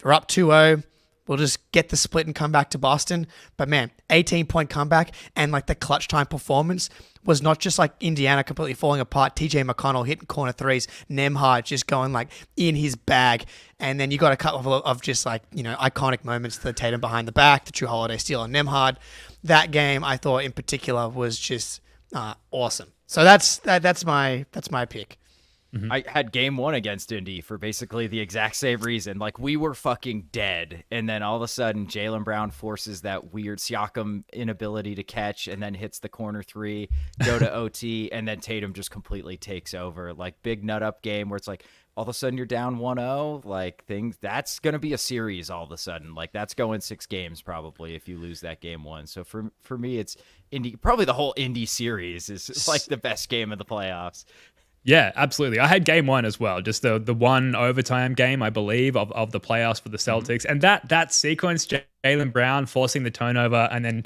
We're up 2-0. we'll just get the split and come back to Boston. But man, 18-point comeback and like the clutch time performance was not just like Indiana completely falling apart, TJ McConnell hitting corner threes, Nembhard just going like in his bag. And then you got a couple of just like, iconic moments, the Tatum behind the back, the Jrue Holiday steal on Nembhard. That game I thought in particular was just awesome. So that's my pick. Mm-hmm. I had game 1 against Indy for basically the exact same reason. Like, we were fucking dead. And then all of a sudden, Jaylen Brown forces that weird Siakam inability to catch and then hits the corner 3, go to OT, and then Tatum just completely takes over. Like, big nut up game where it's like, all of a sudden you're down 1-0. Like, that's going to be a series all of a sudden. Like, that's going 6 games probably if you lose that game 1. So for me, it's Indy. Probably the whole Indy series is like the best game of the playoffs. Yeah, absolutely. I had game 1 as well, just the one overtime game, I believe, of the playoffs for the Celtics. And that sequence, Jaylen Brown forcing the turnover and then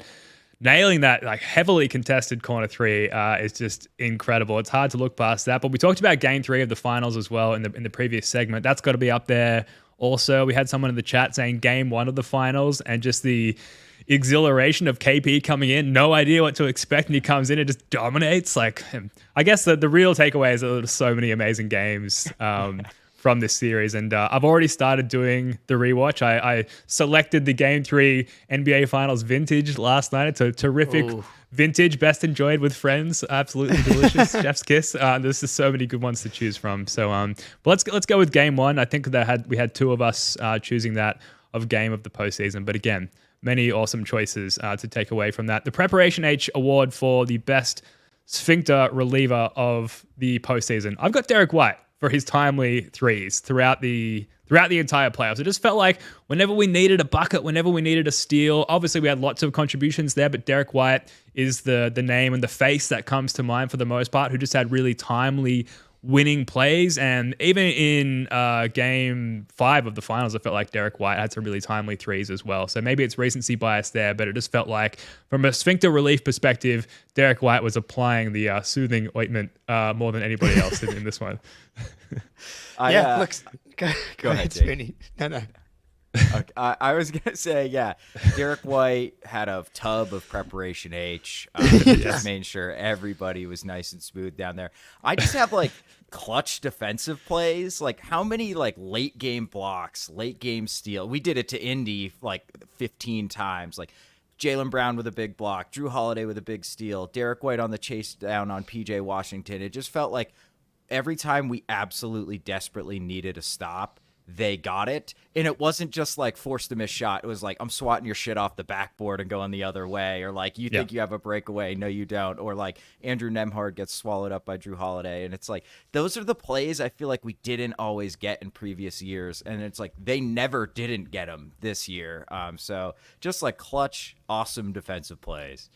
nailing that like heavily contested corner 3 is just incredible. It's hard to look past that. But we talked about game 3 of the finals as well in the previous segment. That's got to be up there. Also, we had someone in the chat saying game 1 of the finals and just the exhilaration of KP coming in, no idea what to expect, and he comes in and just dominates. Like, I guess the real takeaway is that there's so many amazing games from this series, and I've already started doing the rewatch. I selected the Game 3 NBA Finals vintage last night. It's a terrific vintage, best enjoyed with friends. Absolutely delicious. Chef's kiss. There's just so many good ones to choose from. So, but let's go with Game 1. I think we had 2 of us choosing that of game of the postseason. But again, many awesome choices to take away from that. The Preparation H award for the best sphincter reliever of the postseason. I've got Derrick White for his timely threes throughout the entire playoffs. It just felt like whenever we needed a bucket, whenever we needed a steal, obviously we had lots of contributions there, but Derrick White is the name and the face that comes to mind for the most part, who just had really timely winning plays. And even in game 5 of the finals, I felt like Derrick White had some really timely threes as well. So maybe it's recency bias there, but it just felt like from a sphincter relief perspective, Derrick White was applying the soothing ointment more than anybody else in this one. Look, go ahead, Spinny. No. Okay, I was going to say, Derrick White had a tub of Preparation H. Just making sure everybody was nice and smooth down there. I just have like clutch defensive plays. Like, how many like late game blocks, late game steal? We did it to Indy like 15 times. Like Jaylen Brown with a big block, Jrue Holiday with a big steal, Derrick White on the chase down on PJ Washington. It just felt like every time we absolutely desperately needed a stop, they got it. And it wasn't just like forced to miss shot. It was like, I'm swatting your shit off the backboard and going the other way. Or like, you think you have a breakaway. No, you don't. Or like Andrew Nembhard gets swallowed up by Jrue Holiday. And it's like, those are the plays I feel like we didn't always get in previous years. And it's like, they never didn't get them this year. So just like clutch, awesome defensive plays.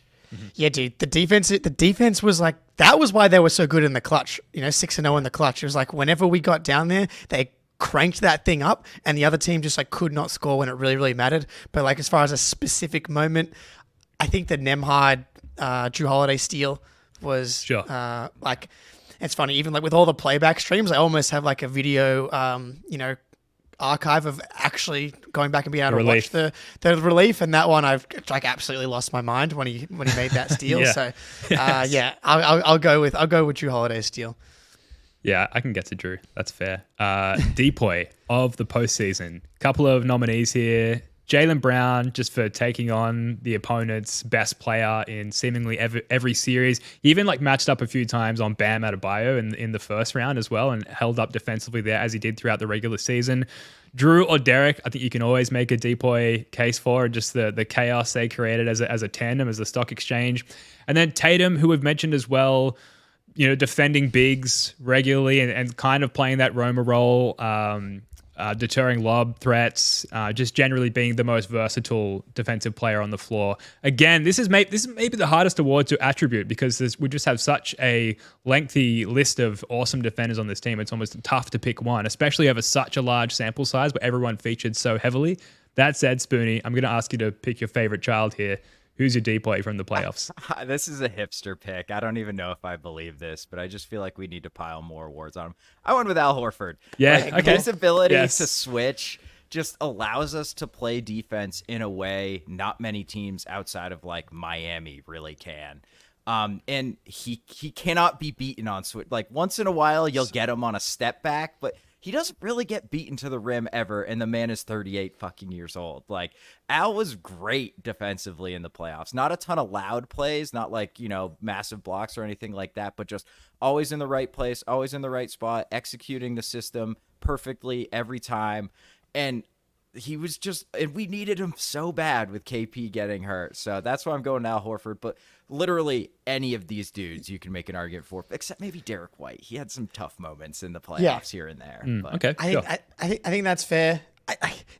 Yeah, dude, the defense was like, that was why they were so good in the clutch, 6-0 in the clutch. It was like, whenever we got down there, they cranked that thing up and the other team just like could not score when it really, really mattered. But like, as far as a specific moment, I think the Nembhard, Jrue Holiday steal was like, it's funny, even like with all the playback streams, I almost have like a video, archive of actually going back and being able to watch the relief, and that one I've like absolutely lost my mind when he made that steal. So I'll go with Jrue Holiday's steal. Yeah, I can get to Jrue. That's fair. Depoy of the postseason. Couple of nominees here. Jaylen Brown, just for taking on the opponent's best player in seemingly every series. He even like matched up a few times on Bam Adebayo in the first round as well and held up defensively there as he did throughout the regular season. Jrue or Derrick, I think you can always make a Depoy case for just the chaos they created as a tandem, as a stock exchange. And then Tatum, who we've mentioned as well, defending bigs regularly and kind of playing that roamer role, deterring lob threats, just generally being the most versatile defensive player on the floor. Again, this is maybe the hardest award to attribute because we just have such a lengthy list of awesome defenders on this team. It's almost tough to pick one, especially over such a large sample size where everyone featured so heavily. That said, Spoonie, I'm going to ask you to pick your favorite child here. Who's your Depoy from the playoffs? This is a hipster pick. I don't even know if I believe this, but I just feel like we need to pile more awards on him. I went with Al Horford. Yeah, okay. His ability to switch just allows us to play defense in a way not many teams outside of like Miami really can. And he cannot be beaten on switch. Like once in a while, you'll get him on a step back, but he doesn't really get beaten to the rim ever. And the man is 38 fucking years old. Like Al was great defensively in the playoffs. Not a ton of loud plays, not like, massive blocks or anything like that, but just always in the right place, always in the right spot, executing the system perfectly every time. And he was and we needed him so bad with KP getting hurt. So that's why I'm going Al Horford. But literally any of these dudes you can make an argument for, except maybe Derrick White. He had some tough moments in the playoffs here and there. Okay, I think that's fair.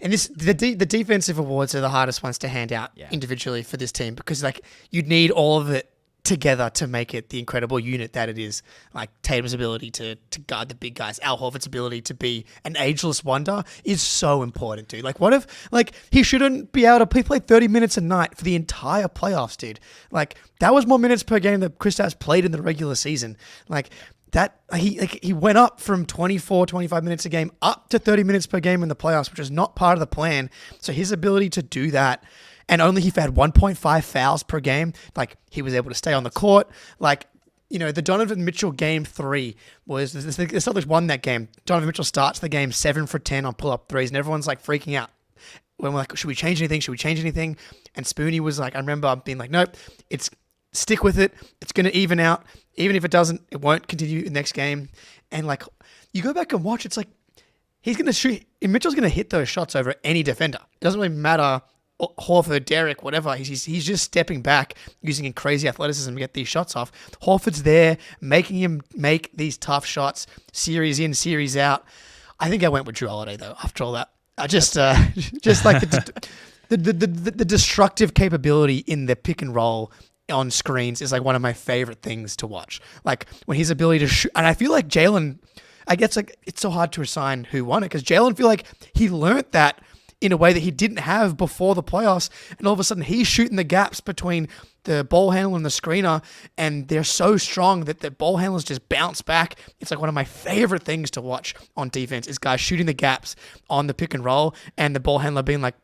And the defensive awards are the hardest ones to hand out individually for this team, because like you'd need all of it together to make it the incredible unit that it is. Like Tatum's ability to guard the big guys, Al Horford's ability to be an ageless wonder is so important, dude. Like what if he shouldn't be able to play 30 minutes a night for the entire playoffs, dude? Like that was more minutes per game that Kristaps played in the regular season. Like that he went up from 24, 25 minutes a game up to 30 minutes per game in the playoffs, which is not part of the plan. So his ability to do that, and only he had 1.5 fouls per game. Like he was able to stay on the court. Like, the Donovan Mitchell game 3 was the Celtics won that game. Donovan Mitchell starts the game 7 for 10 on pull-up threes, and everyone's like freaking out. When we're like, should we change anything? Should we change anything? And Spoonie was like, I remember being like, nope, stick with it. It's going to even out. Even if it doesn't, it won't continue the next game. And like, you go back and watch, it's like, he's going to shoot. Mitchell's going to hit those shots over any defender. It doesn't really matter. Horford, Derrick, whatever. He's just stepping back, using crazy athleticism to get these shots off. Horford's there, making him make these tough shots, series in, series out. I think I went with Jrue Holiday though. After all that, I just like the destructive capability in the pick and roll on screens is like one of my favorite things to watch. Like when his ability to shoot, and I feel like Jaylen. I guess like it's so hard to assign who won it, because Jaylen feel like he learnt that in a way that he didn't have before the playoffs. And all of a sudden he's shooting the gaps between the ball handler and the screener, and they're so strong that the ball handlers just bounce back. It's like one of my favorite things to watch on defense is guys shooting the gaps on the pick and roll, and the ball handler being like,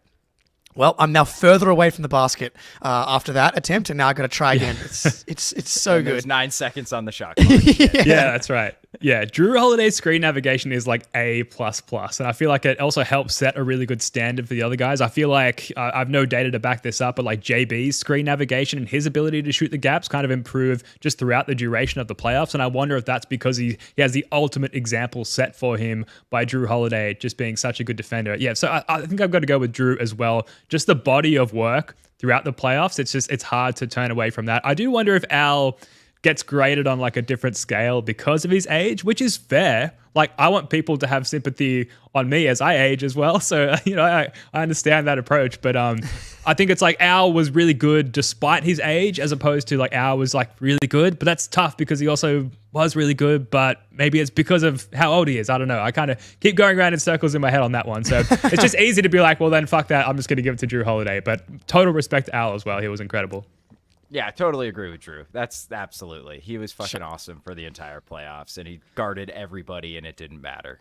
well, I'm now further away from the basket after that attempt, and now I've got to try again. It's so good. There's 9 seconds on the shot clock. Yeah, that's right. Yeah, Jrue Holiday's screen navigation is like A++, and I feel like it also helps set a really good standard for the other guys. I feel like I've no data to back this up, but like JB's screen navigation and his ability to shoot the gaps kind of improve just throughout the duration of the playoffs, and I wonder if that's because he has the ultimate example set for him by Jrue Holiday just being such a good defender. Yeah, so I think I've got to go with Jrue as well. Just the body of work throughout the playoffs, it's hard to turn away from that. I do wonder if Al gets graded on like a different scale because of his age, which is fair. Like I want people to have sympathy on me as I age as well. So, I understand that approach, but I think it's like Al was really good despite his age, as opposed to like Al was like really good, but that's tough because he also was really good, but maybe it's because of how old he is. I don't know. I kind of keep going around in circles in my head on that one. So it's just easy to be like, well then fuck that. I'm just going to give it to Jrue Holiday, but total respect to Al as well. He was incredible. Yeah, totally agree with Jrue. That's absolutely. He was fucking awesome for the entire playoffs, and he guarded everybody, and it didn't matter.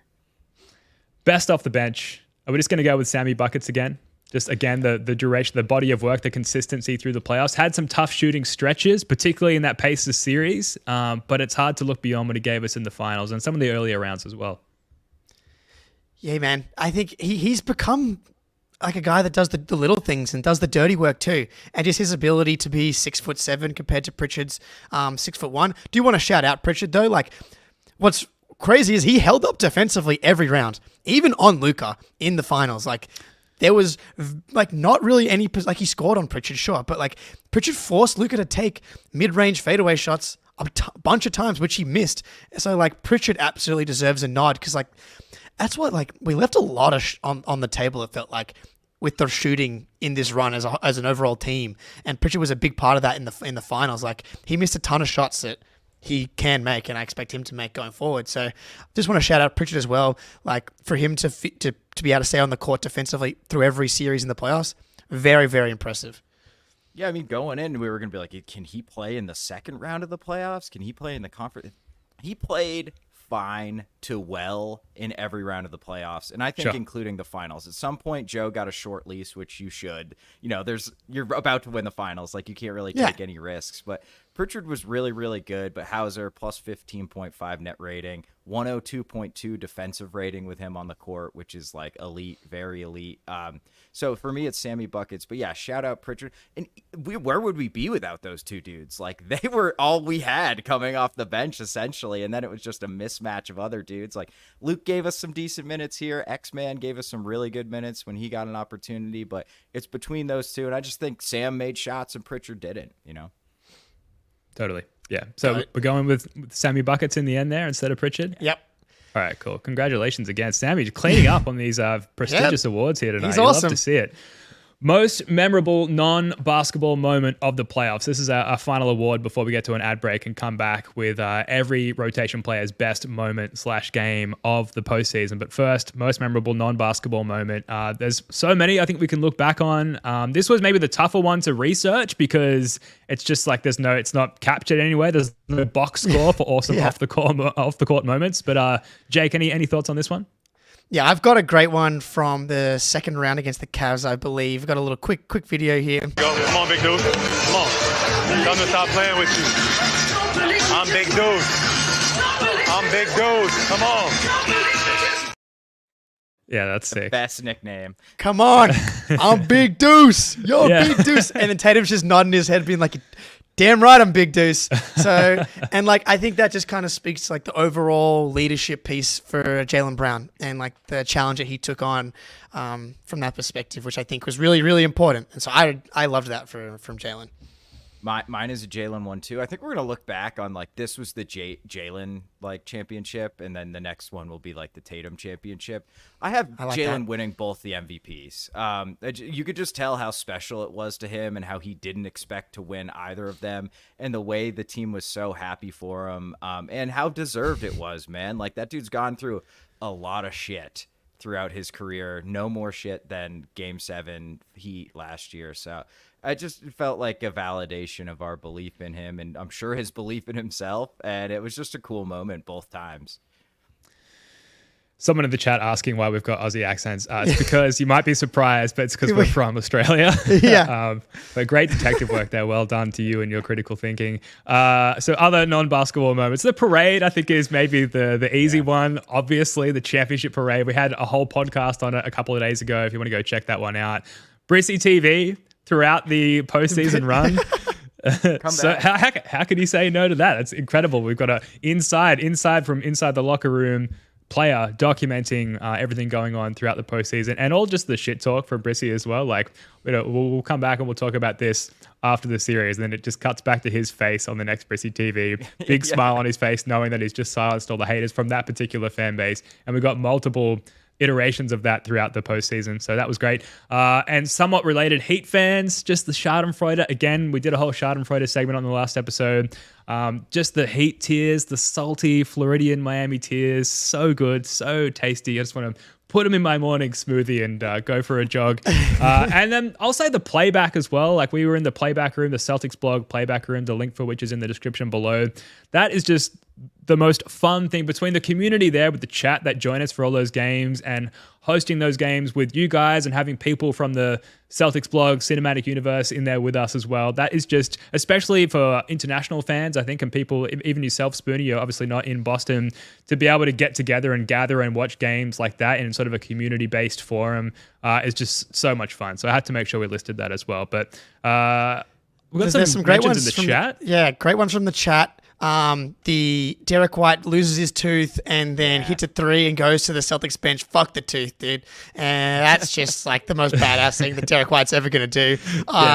Best off the bench. Are we just going to go with Sammy Buckets again? Just again, the duration, the body of work, the consistency through the playoffs. Had some tough shooting stretches, particularly in that Pacers series, but it's hard to look beyond what he gave us in the finals and some of the earlier rounds as well. Yeah, man. I think he's become like a guy that does the little things and does the dirty work too. And just his ability to be 6'7" compared to Pritchard's 6'1". Do want to shout out Pritchard though? Like, what's crazy is he held up defensively every round, even on Luka in the finals. Like, there was like not really any, like he scored on Pritchard, sure, but like Pritchard forced Luka to take mid-range fadeaway shots a bunch of times, which he missed. So like Pritchard absolutely deserves a nod, because like that's what, like, we left a lot of on the table, it felt like, with their shooting in this run as an overall team, and Pritchard was a big part of that in the finals. Like, he missed a ton of shots that he can make, and I expect him to make going forward. So, just want to shout out Pritchard as well. Like, for him to be able to stay on the court defensively through every series in the playoffs, very, very impressive. Yeah, I mean, going in, we were going to be like, can he play in the second round of the playoffs? Can he play in the conference? He played fine to well in every round of the playoffs, and I think including the finals. At some point, Joe got a short lease, which you should. You're about to win the finals, like you can't really take any risks. But Pritchard was really, really good. But Hauser plus 15.5 net rating, 102.2 defensive rating with him on the court, which is like elite, very elite. So for me, it's Sammy buckets. But yeah, shout out Pritchard. And where would we be without those two dudes? Like they were all we had coming off the bench essentially, and then it was just a mismatch of other dudes. Like Luke gave us some decent minutes here. X-Man gave us some really good minutes when he got an opportunity. But it's between those two, and I just think Sam made shots and Pritchard didn't. Totally. Yeah. So we're going with Sammy buckets in the end there instead of Pritchard. Yep. All right, cool. Congratulations again. Sammy cleaning up on these prestigious awards here tonight. He's You awesome. love to see it. Most memorable non-basketball moment of the playoffs. This is our final award before we get to an ad break and come back with every rotation player's best moment / game of the postseason. But first, most memorable non-basketball moment. There's so many I think we can look back on. This was maybe the tougher one to research because it's just like it's not captured anywhere. There's no box score for awesome off the court moments. But Jake, any thoughts on this one? Yeah, I've got a great one from the second round against the Cavs, I believe. I've got a little quick video here. Go, come on, big dude. Come on. Come to stop playing with you. I'm big dude. I'm big dude. Come on. Yeah, that's sick. Best nickname. Come on. I'm Big Deuce. You're Big Deuce. And then Tatum's just nodding his head, being like, damn right, I'm Big Deuce. So, and like, I think that just kind of speaks to like the overall leadership piece for Jaylen Brown and like the challenge that he took on from that perspective, which I think was really, really important. And so I loved that from Jaylen. Mine is a Jaylen one too. I think we're gonna look back on like this was the Jaylen like championship, and then the next one will be like the Tatum championship. I have Jaylen winning both the MVPs. You could just tell how special it was to him and how he didn't expect to win either of them, and the way the team was so happy for him, and how deserved it was, man. Like that dude's gone through a lot of shit throughout his career. No more shit than Game 7 Heat last year. So I just felt like a validation of our belief in him, and I'm sure his belief in himself. And it was just a cool moment both times. Someone in the chat asking why we've got Aussie accents. It's because you might be surprised, but it's because we're from Australia. Yeah. But great detective work there. Well done to you and your critical thinking. So other non-basketball moments. The parade, I think, is maybe the easy one. Obviously, the championship parade. We had a whole podcast on it a couple of days ago if you want to go check that one out. Brissy TV throughout the postseason run. So how could you say no to that? It's incredible. We've got a inside the locker room player documenting everything going on throughout the postseason, and all just the shit talk from Brissy as well. Like, we'll come back and we'll talk about this after the series, and then it just cuts back to his face on the next Brissy TV. Big smile on his face, knowing that he's just silenced all the haters from that particular fan base. And we got multiple iterations of that throughout the postseason. So that was great. And somewhat related, Heat fans, just the Schadenfreude. Again, we did a whole Schadenfreude segment on the last episode. Just the Heat tears, the salty Floridian Miami tears. So good, so tasty. I just want to put them in my morning smoothie and go for a jog. And then I'll say the playback as well. Like, we were in the playback room, the Celtics blog playback room, the link for which is in the description below. That is just the most fun thing between the community there with the chat that join us for all those games and hosting those games with you guys and having people from the Celtics blog, Cinematic Universe in there with us as well. That is just, especially for international fans, I think, and people, even yourself, Spoonie, you're obviously not in Boston, to be able to get together and gather and watch games like that in sort of a community-based forum is just so much fun. So I had to make sure we listed that as well. But we've got some great ones in the chat. Yeah, great ones from the chat. The Derrick White loses his tooth and then hits a 3 and goes to the Celtics bench. Fuck the tooth, dude. And that's just like the most badass thing that Derrick White's ever going to do.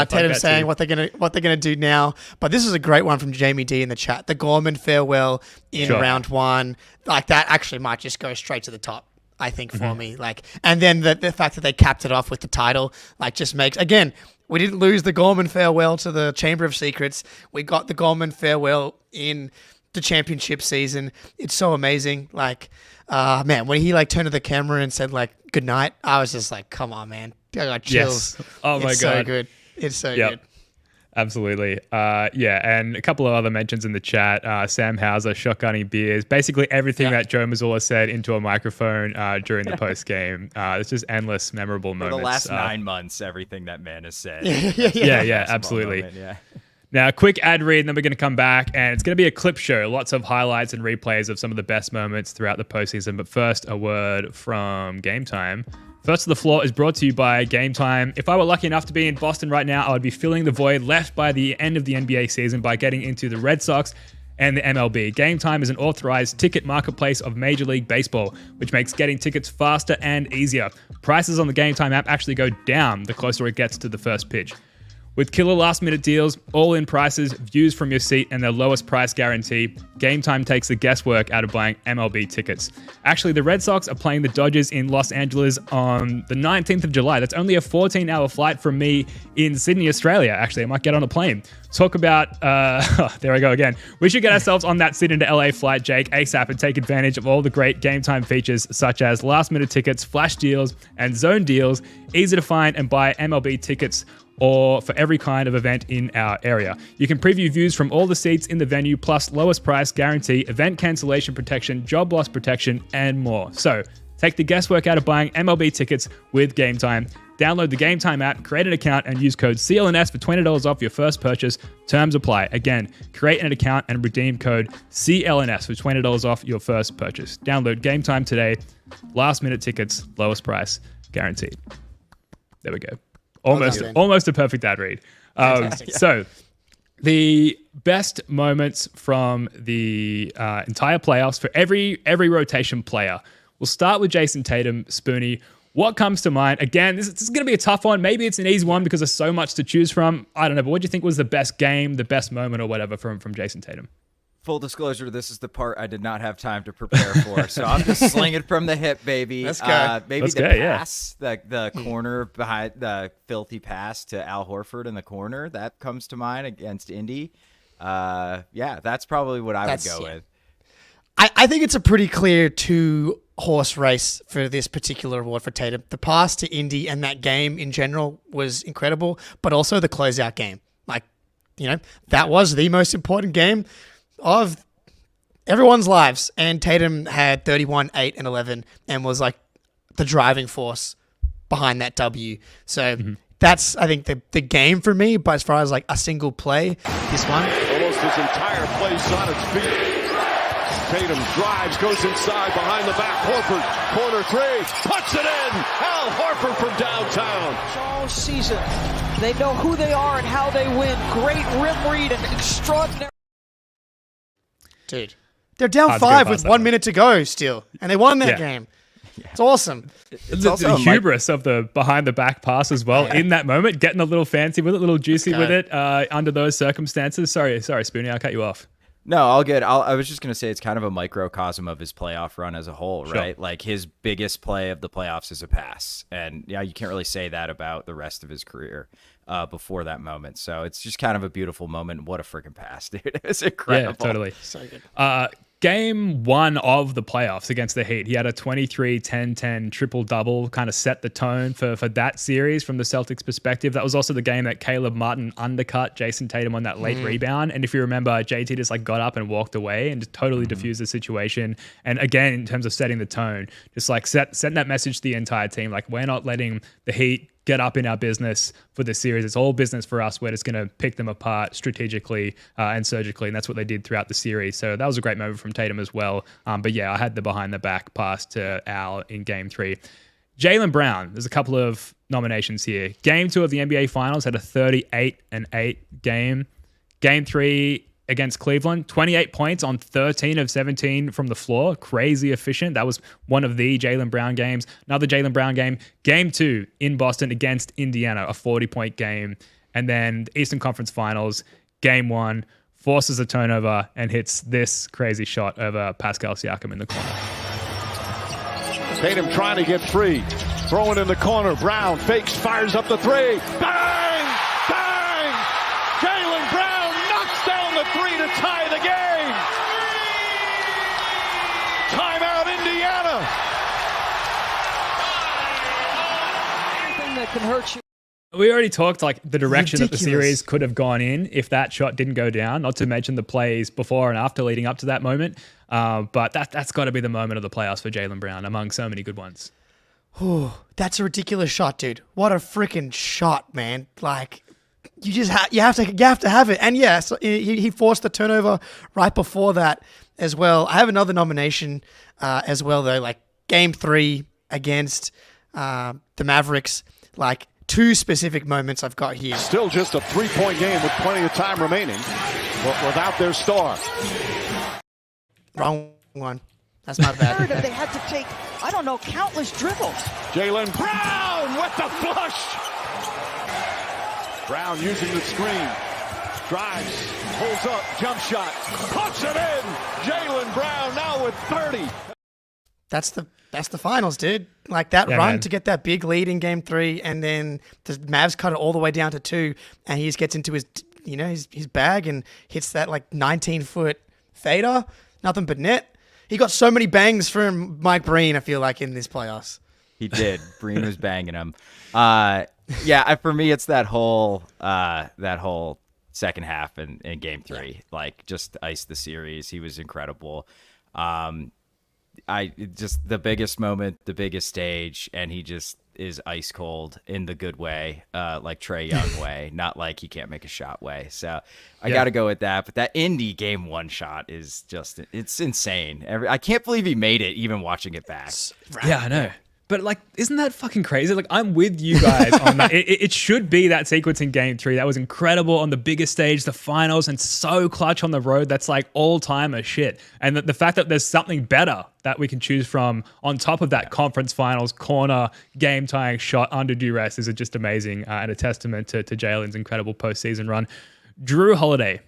Tatum saying what they're going to do now. But this is a great one from Jamie D in the chat. The Gorman farewell in round 1. Like, that actually might just go straight to the top, I think, for me. Like, and then the fact that they capped it off with the title, like, just makes, again, we didn't lose the Gorman farewell to the Chamber of Secrets. We got the Gorman farewell in the championship season. It's so amazing. Like, man, when he like turned to the camera and said like good night, I was just like, come on, man. I got chills. Yes. Oh my God. It's so good. It's so good. Absolutely. Yeah, and a couple of other mentions in the chat. Sam Hauser, shotgunning beers. Basically everything that Joe Mazzulla said into a microphone during the post game. It's just endless memorable moments. For the last 9 months, everything that man has said. Yeah, absolutely. Now, a quick ad read, and then we're going to come back, and it's going to be a clip show. Lots of highlights and replays of some of the best moments throughout the postseason. But first, a word from Game Time. First to the Floor is brought to you by Game Time. If I were lucky enough to be in Boston right now, I would be filling the void left by the end of the NBA season by getting into the Red Sox and the MLB. Game Time is an authorized ticket marketplace of Major League Baseball, which makes getting tickets faster and easier. Prices on the Game Time app actually go down the closer it gets to the first pitch. With killer last-minute deals, all-in prices, views from your seat, and their lowest price guarantee, Game Time takes the guesswork out of buying MLB tickets. Actually, the Red Sox are playing the Dodgers in Los Angeles on the 19th of July. That's only a 14-hour flight from me in Sydney, Australia. Actually, I might get on a plane. Talk about, there I go again. We should get ourselves on that Sydney to LA flight, Jake, ASAP, and take advantage of all the great Game Time features such as last-minute tickets, flash deals, and zone deals. Easy to find and buy MLB tickets or for every kind of event in our area. You can preview views from all the seats in the venue, plus lowest price guarantee, event cancellation protection, job loss protection, and more. So take the guesswork out of buying MLB tickets with Game Time. Download the Game Time app, create an account, and use code CLNS for $20 off your first purchase. Terms apply. Again, create an account and redeem code CLNS for $20 off your first purchase. Download Game Time today. Last minute tickets, lowest price, guaranteed. There we go. Almost a perfect ad read. So the best moments from the entire playoffs for every rotation player. We'll start with Jayson Tatum. Spoonie, what comes to mind? Again, this is going to be a tough one. Maybe it's an easy one because there's so much to choose from. I don't know, but what do you think was the best game, the best moment or whatever from Jayson Tatum? Full disclosure, this is the part I did not have time to prepare for, so I'm just slinging from the hip, baby. Let's go. Maybe pass, the corner behind the filthy pass to Al Horford in the corner, that comes to mind against Indy. That's probably what I would go with. I think it's a pretty clear two-horse race for this particular award for Tatum. The pass to Indy and that game in general was incredible, but also the closeout game. That was the most important game of everyone's lives, and Tatum had 31, 8, and 11 and was like the driving force behind that W. So that's, I think, the game for me, but as far as like a single play, this one. Almost his entire place on its feet. Tatum drives, goes inside, behind the back, Horford, corner three, puts it in! Al Horford from downtown. All season, they know who they are and how they win. Great rim read and extraordinary. Dude, they're down 5 with 1 minute to go still, and they won that game. It's awesome. It's also the hubris of the behind the back pass as well in that moment, getting a little fancy with it, a little juicy with it under those circumstances. Sorry, Spoonie, I'll cut you off. No, all good. I was just going to say it's kind of a microcosm of his playoff run as a whole, right? Like his biggest play of the playoffs is a pass. And you can't really say that about the rest of his career before that moment. So it's just kind of a beautiful moment. What a freaking pass, dude. It was incredible. Yeah, totally. So good. Game 1 of the playoffs against the Heat, he had a 23-10-10 triple-double, kind of set the tone for that series from the Celtics perspective. That was also the game that Caleb Martin undercut Jayson Tatum on that late rebound. And if you remember, JT just like got up and walked away and just totally diffused the situation. And again, in terms of setting the tone, just like setting that message to the entire team, like we're not letting the Heat get up in our business for this series. It's all business for us. We're just going to pick them apart strategically and surgically, and that's what they did throughout the series. So that was a great moment from Tatum as well. But yeah, I had the behind the back pass to Al in Game 3. Jaylen Brown, there's a couple of nominations here. Game 2 of the NBA Finals had a 38-8 game. Game 3 against Cleveland, 28 points on 13 of 17 from the floor. Crazy efficient. That was one of the Jaylen Brown games. Another Jaylen Brown game. Game 2 in Boston against Indiana, a 40-point game. And then the Eastern Conference Finals, Game 1, forces a turnover and hits this crazy shot over Pascal Siakam in the corner. Tatum trying to get free. Throwing in the corner. Brown fakes, fires up the three. Bang! Bang! Jaylen Brown knocks down the three to tie the game. Timeout, Indiana. Anything that can hurt you. We already talked like the direction that the Ridiculous. series could have gone in if that shot didn't go down, not to mention the plays before and after leading up to that moment. But that's got to be the moment of the playoffs for Jaylen Brown among so many good ones. That's a ridiculous shot, dude. What a freaking shot, man. Like, you just you have to have it. And yes, he forced the turnover right before that as well. I have another nomination as well, though, like Game 3 against the Mavericks. Like, 2 specific moments I've got here. Still just a 3-point game with plenty of time remaining, but without their star. Wrong one. That's not bad. They had to take, I don't know, countless dribbles. Jaylen Brown with the flush. Brown using the screen. Drives, pulls up, jump shot, puts it in. Jaylen Brown now with 30. That's the finals, dude. Like that run man. to get that big lead in Game 3, and then the Mavs cut it all the way down to 2, and he just gets into his bag and hits that like 19-foot fader. Nothing but net. He got so many bangs from Mike Breen, I feel like, in this playoffs. He did. Breen was banging him. For me, it's that whole second half in Game 3. Like, just iced the series. He was incredible. Just the biggest moment, the biggest stage, and he just is ice cold in the good way, like Trae Young way, not like he can't make a shot way. So I got to go with that. But that Indy Game 1 shot is just, it's insane. I can't believe he made it, even watching it back. Yeah, I know. But like, isn't that fucking crazy? Like, I'm with you guys on that. It should be that sequence in Game 3. That was incredible on the biggest stage, the finals, and so clutch on the road. That's like all-timer shit. And the fact that there's something better that we can choose from on top of that conference finals corner game-tying shot under duress is just amazing and a testament to Jaylen's incredible postseason run. Jrue Holiday,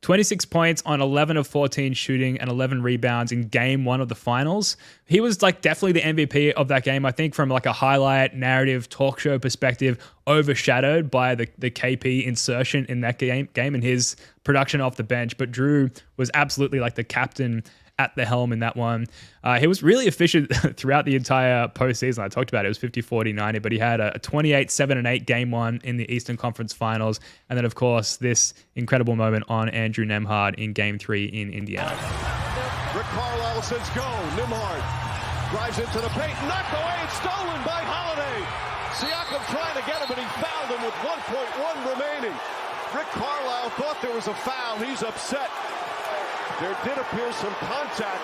26 points on 11 of 14 shooting and 11 rebounds in Game 1 of the finals. He was like definitely the MVP of that game. I think from like a highlight narrative talk show perspective, overshadowed by the KP insertion in that game and his production off the bench. But Jrue was absolutely like the captain at the helm in that one. He was really efficient throughout the entire postseason. I talked about it. It was 50, 40, 90, but he had a 28, 7, and 8 Game 1 in the Eastern Conference Finals. And then, of course, this incredible moment on Andrew Nembhard in Game 3 in Indiana. Rick Carlisle says go. Nembhard drives into the paint, knocked away, it's stolen by Holiday. Siakam trying to get him, and he fouled him with 1.1 remaining. Rick Carlisle thought there was a foul. He's upset. There did appear some contact.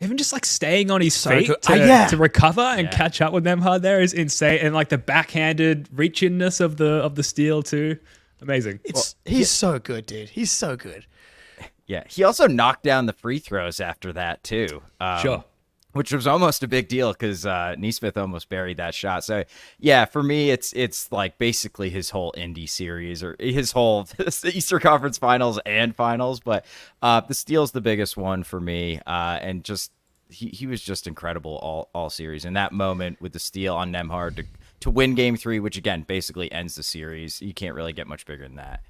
Even just like staying on his feet to recover and catch up with Nembhard there is insane. And like the backhanded reach-inness of the steal too. Amazing. He's so good, dude. He's so good. Yeah. He also knocked down the free throws after that too. Sure. Which was almost a big deal because Nesmith almost buried that shot. So, yeah, for me, it's like basically his whole Indy series or his whole Eastern Conference Finals and Finals. But the steal's the biggest one for me. And just he was just incredible all series. And that moment with the steal on Nembhard to win Game 3, which, again, basically ends the series. You can't really get much bigger than that.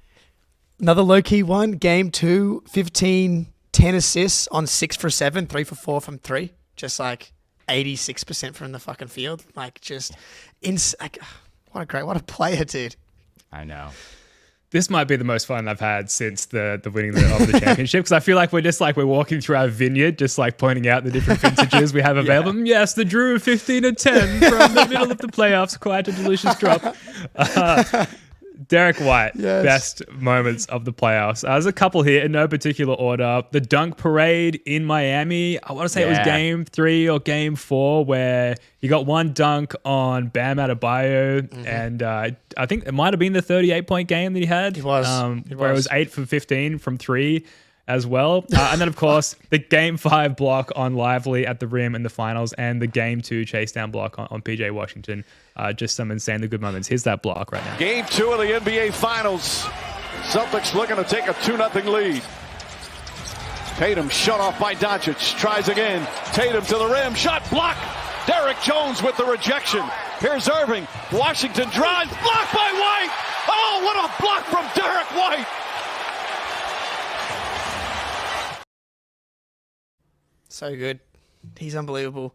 Another low-key one, Game 2, 15, 10 assists on 6 for 7, 3 for 4 from 3. Just like 86% from the fucking field. Like what a player, dude. I know. This might be the most fun I've had since the winning of the championship because I feel like we're walking through our vineyard, just like pointing out the different vintages we have available. Yeah. Yes, the Jrue 15 and 10 from the middle of the playoffs, quite a delicious drop. Derrick White, best moments of the playoffs. There's a couple here in no particular order. The dunk parade in Miami. I want to say it was Game 3 or Game 4 where he got one dunk on Bam Adebayo, and I think it might have been the 38-point game that he had. It was. Where it was 8 for 15 from 3 as well. And then, of course, the Game 5 block on Lively at the rim in the finals and the Game 2 chase down block on PJ Washington. Just some insanely good moments. Here's that block right now. Game 2 of the NBA Finals. Celtics looking to take a 2-0 lead. Tatum shut off by Doncic. Tries again. Tatum to the rim. Shot blocked. Derrick Jones with the rejection. Here's Irving. Washington drives. Blocked by White. Oh, what a block from Derrick White. So good. He's unbelievable.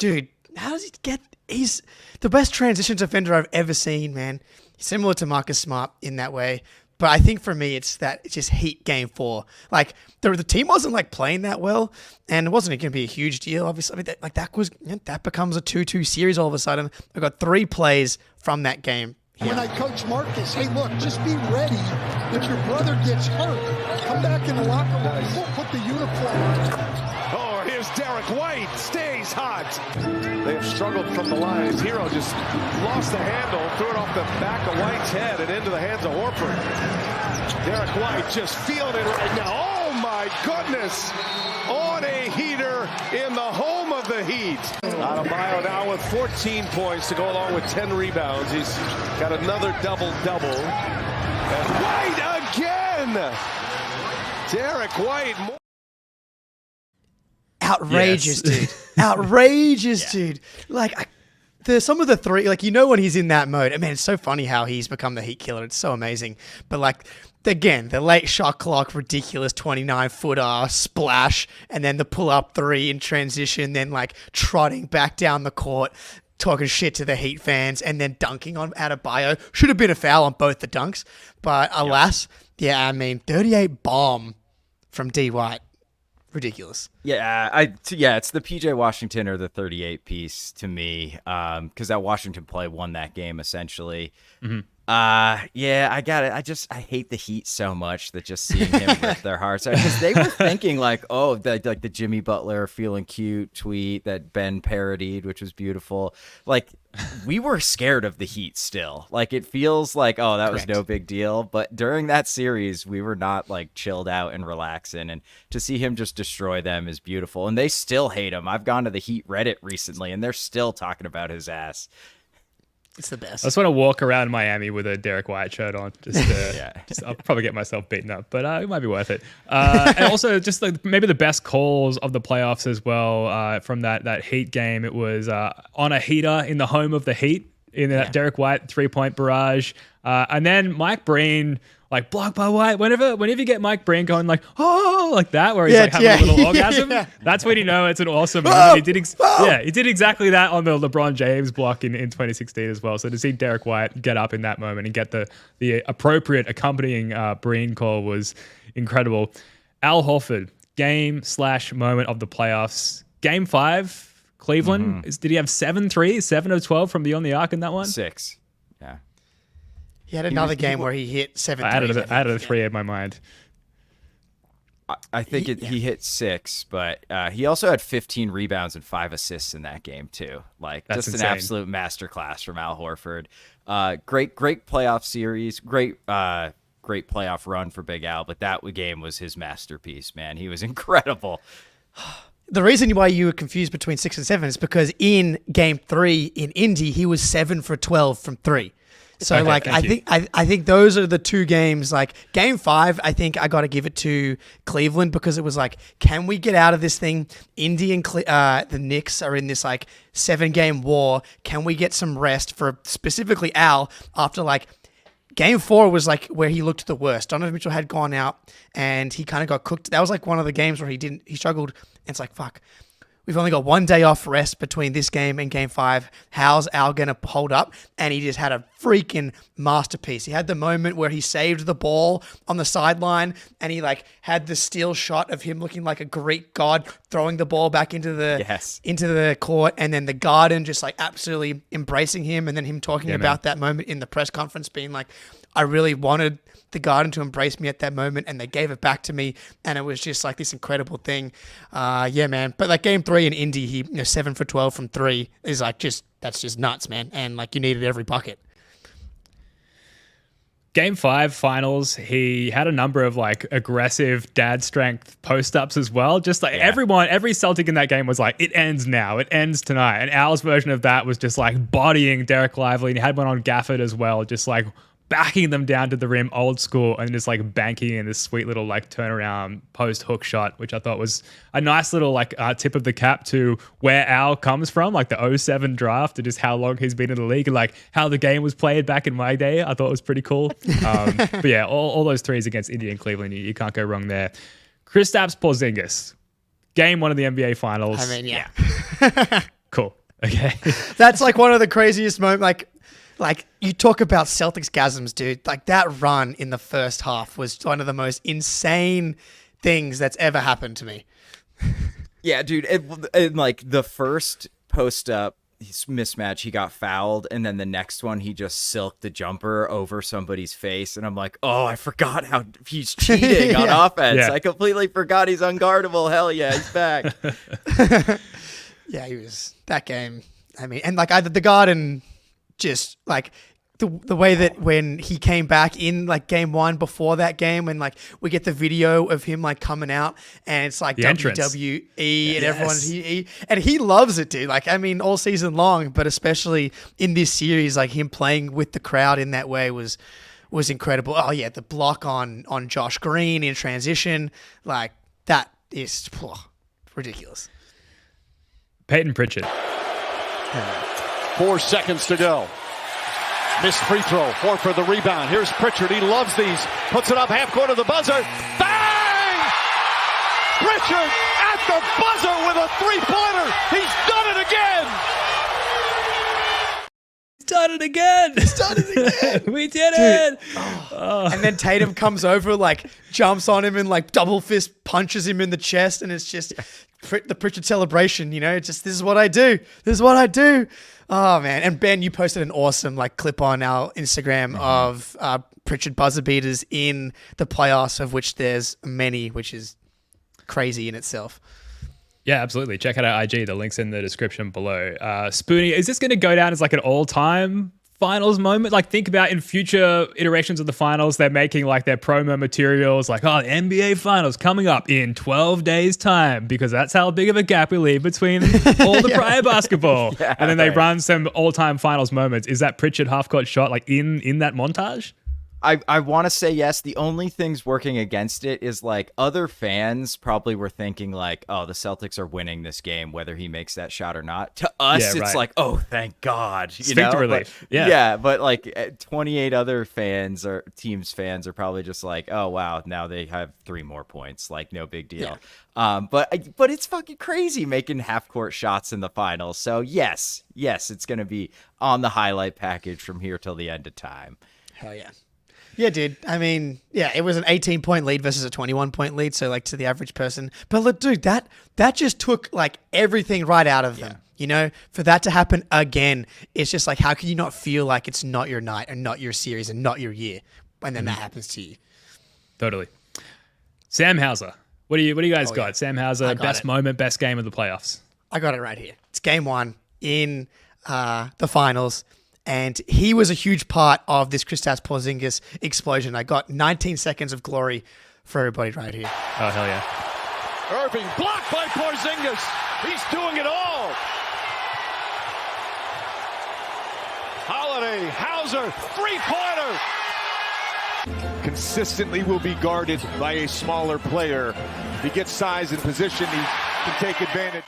dude, how does he get? He's the best transition defender I've ever seen, man. Similar to Marcus Smart in that way. But I think for me, it's just Heat game 4. Like the team wasn't like playing that well, and it wasn't going to be a huge deal. Obviously, I mean, that becomes a 2-2 series all of a sudden. I got 3 plays from that game. When I coach Marcus, hey, look, just be ready. If your brother gets hurt, come back in the locker room. We'll put the uniform on. Oh, here's Derrick White. Stays hot. They have struggled from the line. His hero just lost the handle, threw it off the back of White's head and into the hands of Horford. Derrick White just feeling it right now. Oh, my goodness. On a heater in the home of the Heat. Adebayo now with 14 points to go along with 10 rebounds. He's got another double-double. And White again! Derrick White. Outrageous, dude. Outrageous, dude. Like, some of the 3, like, when he's in that mode. I mean, it's so funny how he's become the Heat killer. It's so amazing. But, like, again, the late shot clock, ridiculous 29-footer splash, and then the pull-up 3 in transition, then, like, trotting back down the court, talking shit to the Heat fans, and then dunking on Adebayo. Should have been a foul on both the dunks. But, alas, I mean, 38 bomb from D. White. Ridiculous. Yeah, it's the PJ Washington or the 38 piece to me, because that Washington play won that game essentially. Mm-hmm. I got it. I hate the Heat so much that just seeing him rip their hearts out, because they were thinking like, oh, like the Jimmy Butler feeling cute tweet that Ben parodied, which was beautiful. Like, we were scared of the Heat still. Like, it feels like, oh, that was no big deal. But during that series, we were not like chilled out and relaxing. And to see him just destroy them is beautiful. And they still hate him. I've gone to the Heat Reddit recently, and they're still talking about his ass. It's the best. I just want to walk around Miami with a Derrick White shirt on. I'll probably get myself beaten up, but it might be worth it. And also, just like maybe the best calls of the playoffs as well from that Heat game. It was on a heater in the home of the Heat in that Derrick White 3-point barrage, and then Mike Breen. Like, blocked by White. Whenever you get Mike Breen going like, oh, like that, where he's like having a little orgasm, that's when you know it's an awesome moment. He did exactly that on the LeBron James block in 2016 as well. So to see Derrick White get up in that moment and get the appropriate accompanying Breen call was incredible. Al Horford, game/moment of the playoffs. Game 5, Cleveland. Did he have 7 threes, 7 of 12 from beyond the arc in that one? 6. Yeah. He had another game where he hit 7 threes. I added a 3 in my mind. I think he hit 6, but he also had 15 rebounds and 5 assists in that game too. Like, that's just insane. An absolute masterclass from Al Horford. Great playoff series. Great playoff run for Big Al, but that game was his masterpiece, man. He was incredible. The reason why you were confused between 6 and 7 is because in game 3 in Indy, he was 7 for 12 from 3. So okay, I think those are the 2 games. Like game 5, I think I got to give it to Cleveland, because it was like, can we get out of this thing? Indy and the Knicks are in this like 7-game war. Can we get some rest for specifically Al after like game 4 was like where he looked the worst. Donovan Mitchell had gone out and he kind of got cooked. That was like one of the games where he struggled. And it's like, fuck. We've only got 1 day off rest between this game and game 5. How's Al going to hold up? And he just had a freaking masterpiece. He had the moment where he saved the ball on the sideline, and he like had the still shot of him looking like a Greek god throwing the ball back into the court, and then the Garden just like absolutely embracing him, and then him talking about that moment in the press conference being like, I really wanted the Garden to embrace me at that moment, and they gave it back to me, and it was just like this incredible thing. Man. But like game 3 in Indy, he 7 for 12 from 3 is like that's just nuts, man. And like you needed every bucket. Game 5 finals, he had a number of like aggressive dad strength post-ups as well. Just like every Celtic in that game was like, it ends now, it ends tonight. And Al's version of that was just like bodying Derek Lively, and he had one on Gafford as well, just like backing them down to the rim old school and just like banking in this sweet little like turnaround post hook shot, which I thought was a nice little like tip of the cap to where Al comes from, like the 07 draft, and just how long he's been in the league and like how the game was played back in my day. I thought it was pretty cool. But yeah, all those threes against Indy and Cleveland, you can't go wrong there. Kristaps Porzingis, game 1 of the NBA Finals. I mean, yeah. Cool. Okay. That's like one of the craziest moments. Like you talk about Celtics gasms, dude. Like that run in the first half was one of the most insane things that's ever happened to me. Yeah, dude. And like the first post up mismatch, he got fouled, and then the next one, he just silked the jumper over somebody's face, and I'm like, oh, I forgot how he's cheating on offense. Yeah. I completely forgot he's unguardable. Hell yeah, he's back. Yeah, he was that game. I mean, and like the Garden, just like the way that when he came back in like game one before that game, when like we get the video of him like coming out and it's like The entrance. WWE and everyone's he loves it, dude. Like I mean, all season long, but especially in this series, like him playing with the crowd in that way was incredible. Oh yeah, the block on Josh Green in transition, like that is ridiculous. Peyton Pritchard. 4 seconds to go. Missed free throw. Horford the rebound. Here's Pritchard. He loves these. Puts it up half court to the buzzer. Bang! Pritchard at the buzzer with a three-pointer. He's done it again. He's done it again. We did it. And then Tatum comes over, like jumps on him and like double fist punches him in the chest, and it's just the Pritchard celebration. You know, just this is what I do. This is what I do. Oh man! And Ben, you posted an awesome like clip on our Instagram of Pritchard buzzer beaters in the playoffs, of which there's many, which is crazy in itself. Yeah, absolutely. Check out our IG. The link's in the description below. Spoonie, is this going to go down as like an all-time finals moment? Like think about in future iterations of the finals, they're making like their promo materials like, oh, the NBA finals coming up in 12 days time, because that's how big of a gap we leave between all the prior basketball. Yeah, and then they run some all-time finals moments. Is that Pritchard half-court shot like in that montage? I want to say yes. The only things working against it is like other fans probably were thinking like, oh, the Celtics are winning this game, whether he makes that shot or not. To us, it's like, oh, thank God. You Sphincter know? relief. But, yeah, but like 28 other fans or teams fans are probably just like, oh, wow, now they have 3 more points. Like, no big deal. Yeah. But it's fucking crazy making half-court shots in the finals. So yes, it's going to be on the highlight package from here till the end of time. Hell yeah. Yeah, dude. I mean, yeah, it was an 18-point lead versus a 21-point lead, so like to the average person. But look, dude, that just took like everything right out of them. You know, for that to happen again, it's just like, how can you not feel like it's not your night and not your series and not your year when then that happens to you? Totally. Sam Hauser. What do you guys got? Yeah. Sam Hauser, best moment, best game of the playoffs. I got it right here. It's game 1 in the finals. And he was a huge part of this Kristaps Porzingis explosion. I got 19 seconds of glory for everybody right here. Oh, hell yeah. Irving blocked by Porzingis. He's doing it all. Holiday, Hauser, three-pointer. Consistently will be guarded by a smaller player. If he gets size and position, he can take advantage.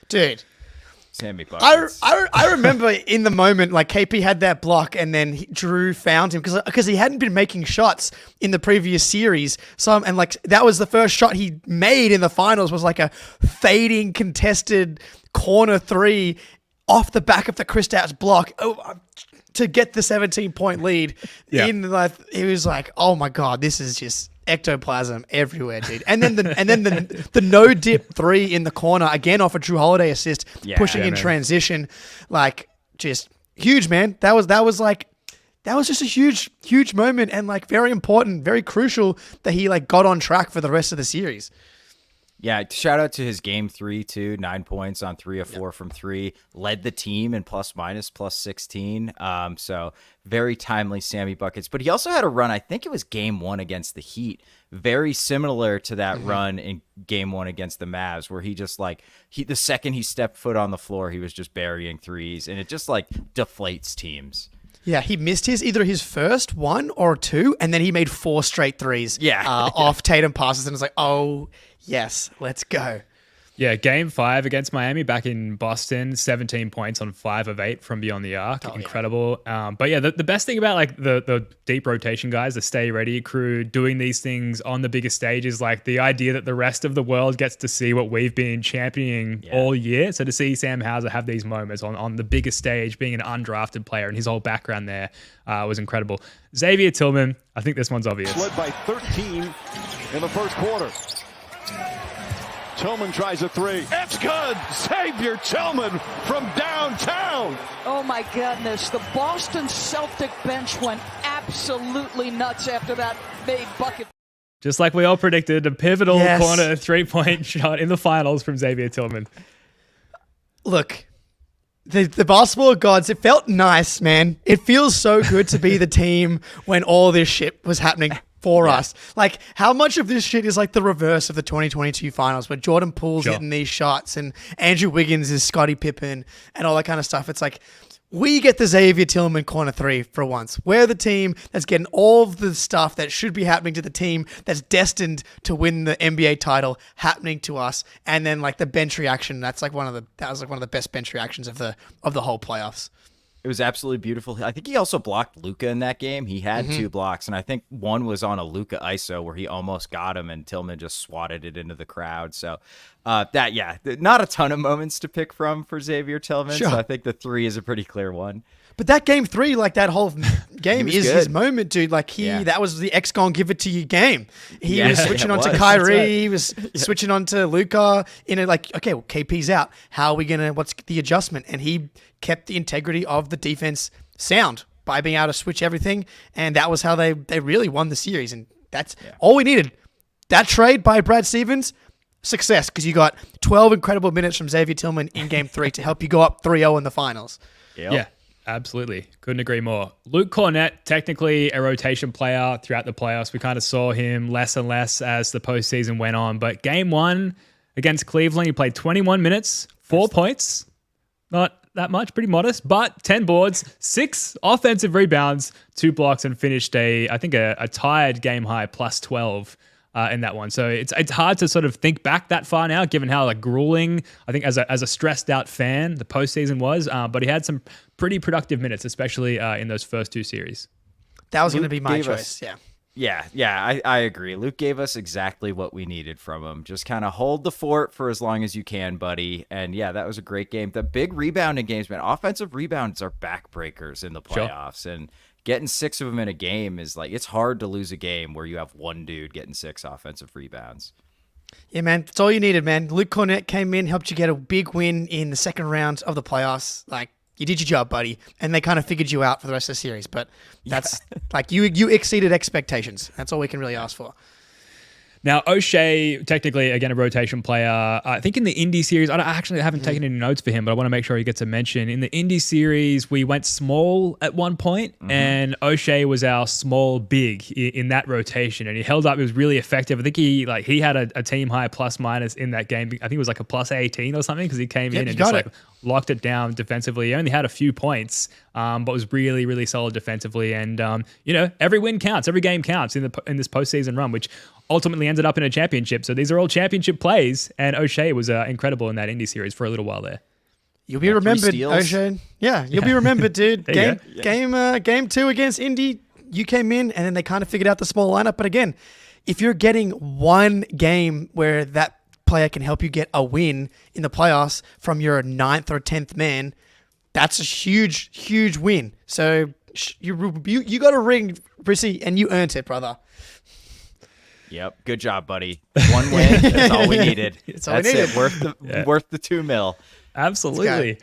Dude. Sammy buckets. I remember in the moment, like KP had that block and then Jrue found him because he hadn't been making shots in the previous series. And like that was the first shot he made in the finals, was like a fading contested corner 3 off the back of the Kristaps block to get the 17-point lead. Yeah. He was like, oh my God, this is just ectoplasm everywhere, dude. And then the no dip 3 in the corner again off a Jrue Holiday assist, pushing in transition, like just huge, man. That was just a huge moment and like very important, very crucial that he like got on track for the rest of the series. Yeah, shout out to his game 3 too. 9 points on 3 of 4 from 3. Led the team in plus 16. So very timely Sammy buckets. But he also had a run, I think it was game 1 against the Heat, very similar to that run in game 1 against the Mavs, where he just like the second he stepped foot on the floor, he was just burying threes, and it just like deflates teams. Yeah, he missed either his first 1 or 2, and then he made 4 straight threes. Yeah. Off Tatum passes, and it's like, oh. Yes, let's go. Yeah, game 5 against Miami back in Boston, 17 points on 5 of 8 from beyond the arc. Incredible. But yeah, the best thing about like the deep rotation guys, the stay ready crew doing these things on the biggest stage is like the idea that the rest of the world gets to see what we've been championing all year. So to see Sam Hauser have these moments on the biggest stage, being an undrafted player and his whole background there was incredible. Xavier Tillman, I think this one's obvious. Led by 13 in the first quarter. Tillman tries a 3. It's good. Xavier Tillman from downtown. Oh my goodness, the Boston Celtic bench went absolutely nuts after that made bucket. Just like we all predicted, a pivotal corner 3-point shot in the finals from Xavier Tillman. Look, the basketball gods, it felt nice, man. It feels so good to be the team when all this shit was happening for us. Like, how much of this shit is like the reverse of the 2022 finals where Jordan Poole's hitting these shots and Andrew Wiggins is Scottie Pippen and all that kind of stuff. It's like, we get the Xavier Tillman corner 3 for once. We're the team that's getting all of the stuff that should be happening to the team that's destined to win the NBA title happening to us. And then like the bench reaction, that was like one of the best bench reactions of the whole playoffs. It was absolutely beautiful. I think he also blocked Luka in that game. He had 2 blocks, and I think one was on a Luka ISO where he almost got him, and Tillman just swatted it into the crowd. So not a ton of moments to pick from for Xavier Tillman. Sure. So I think the 3 is a pretty clear one. But that game 3, like that whole game is good. his moment, dude. Like that was the X gon' give it to you game. He was switching on to was. Kyrie. Right. He was switching on to Luka. Okay, well, KP's out. How are we what's the adjustment? And he kept the integrity of the defense sound by being able to switch everything. And that was how they really won the series. And that's all we needed. That trade by Brad Stevens, success, because you got 12 incredible minutes from Xavier Tillman in game 3 to help you go up 3-0 in the finals. Yep. Yeah. Absolutely. Couldn't agree more. Luke Cornett, technically a rotation player throughout the playoffs. We kind of saw him less and less as the postseason went on. But game 1 against Cleveland, he played 21 minutes, 4 points. Not that much, pretty modest, but 10 boards, 6 offensive rebounds, 2 blocks, and finished I think a tied game high plus 12 in that one. So it's hard to sort of think back that far now, given how like grueling, I think as a stressed out fan, the postseason was. But he had some pretty productive minutes, especially in those first 2 series. That was going to be my choice. Yeah, I agree. Luke gave us exactly what we needed from him. Just kind of hold the fort for as long as you can, buddy. And yeah, that was a great game. The big rebounding games, man, offensive rebounds are backbreakers in the playoffs. Sure. And getting 6 of them in a game is like, it's hard to lose a game where you have one dude getting 6 offensive rebounds. Yeah, man, that's all you needed, man. Luke Cornett came in, helped you get a big win in the second round of the playoffs. Like, you did your job, buddy. And they kind of figured you out for the rest of the series. But that's like you exceeded expectations. That's all we can really ask for. Now, O'Shea, technically, again, a rotation player. I think in the Indy series, I actually haven't taken any notes for him, but I want to make sure he gets a mention. In the Indy series, we went small at one point, and O'Shea was our small big in that rotation, and he held up. It was really effective. I think he had a team high plus minus in that game. I think it was like a plus 18 or something because he came in and just like locked it down defensively. He only had a few points, but was really, really solid defensively. And every win counts, every game counts in this postseason run, which ultimately ended up in a championship. So these are all championship plays, and O'Shea was incredible in that Indy series for a little while there. You'll be remembered, O'Shea. Yeah, you'll be remembered, dude. Game 2 against Indy, you came in, and then they kind of figured out the small lineup. But again, if you're getting one game where that player can help you get a win in the playoffs from your 9th or 10th man, that's a huge, huge win. So you got a ring, Brissy, and you earned it, brother. Yep. Good job, buddy. One win. That's all we needed. That's it. Worth the $2 million. Absolutely.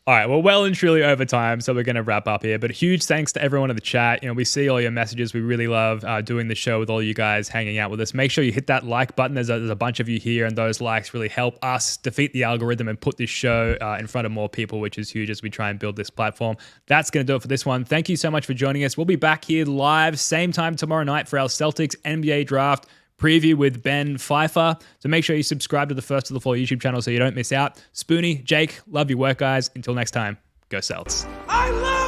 All right. Well and truly over time, so we're going to wrap up here. But huge thanks to everyone in the chat. We see all your messages. We really love doing the show with all you guys hanging out with us. Make sure you hit that like button. There's a bunch of you here, and those likes really help us defeat the algorithm and put this show in front of more people, which is huge as we try and build this platform. That's going to do it for this one. Thank you so much for joining us. We'll be back here live same time tomorrow night for our Celtics NBA draft preview with Ben Pfeiffer. So make sure you subscribe to the First to the Floor YouTube channel so you don't miss out. Spoonie, Jake, love your work, guys. Until next time, go Celts. I love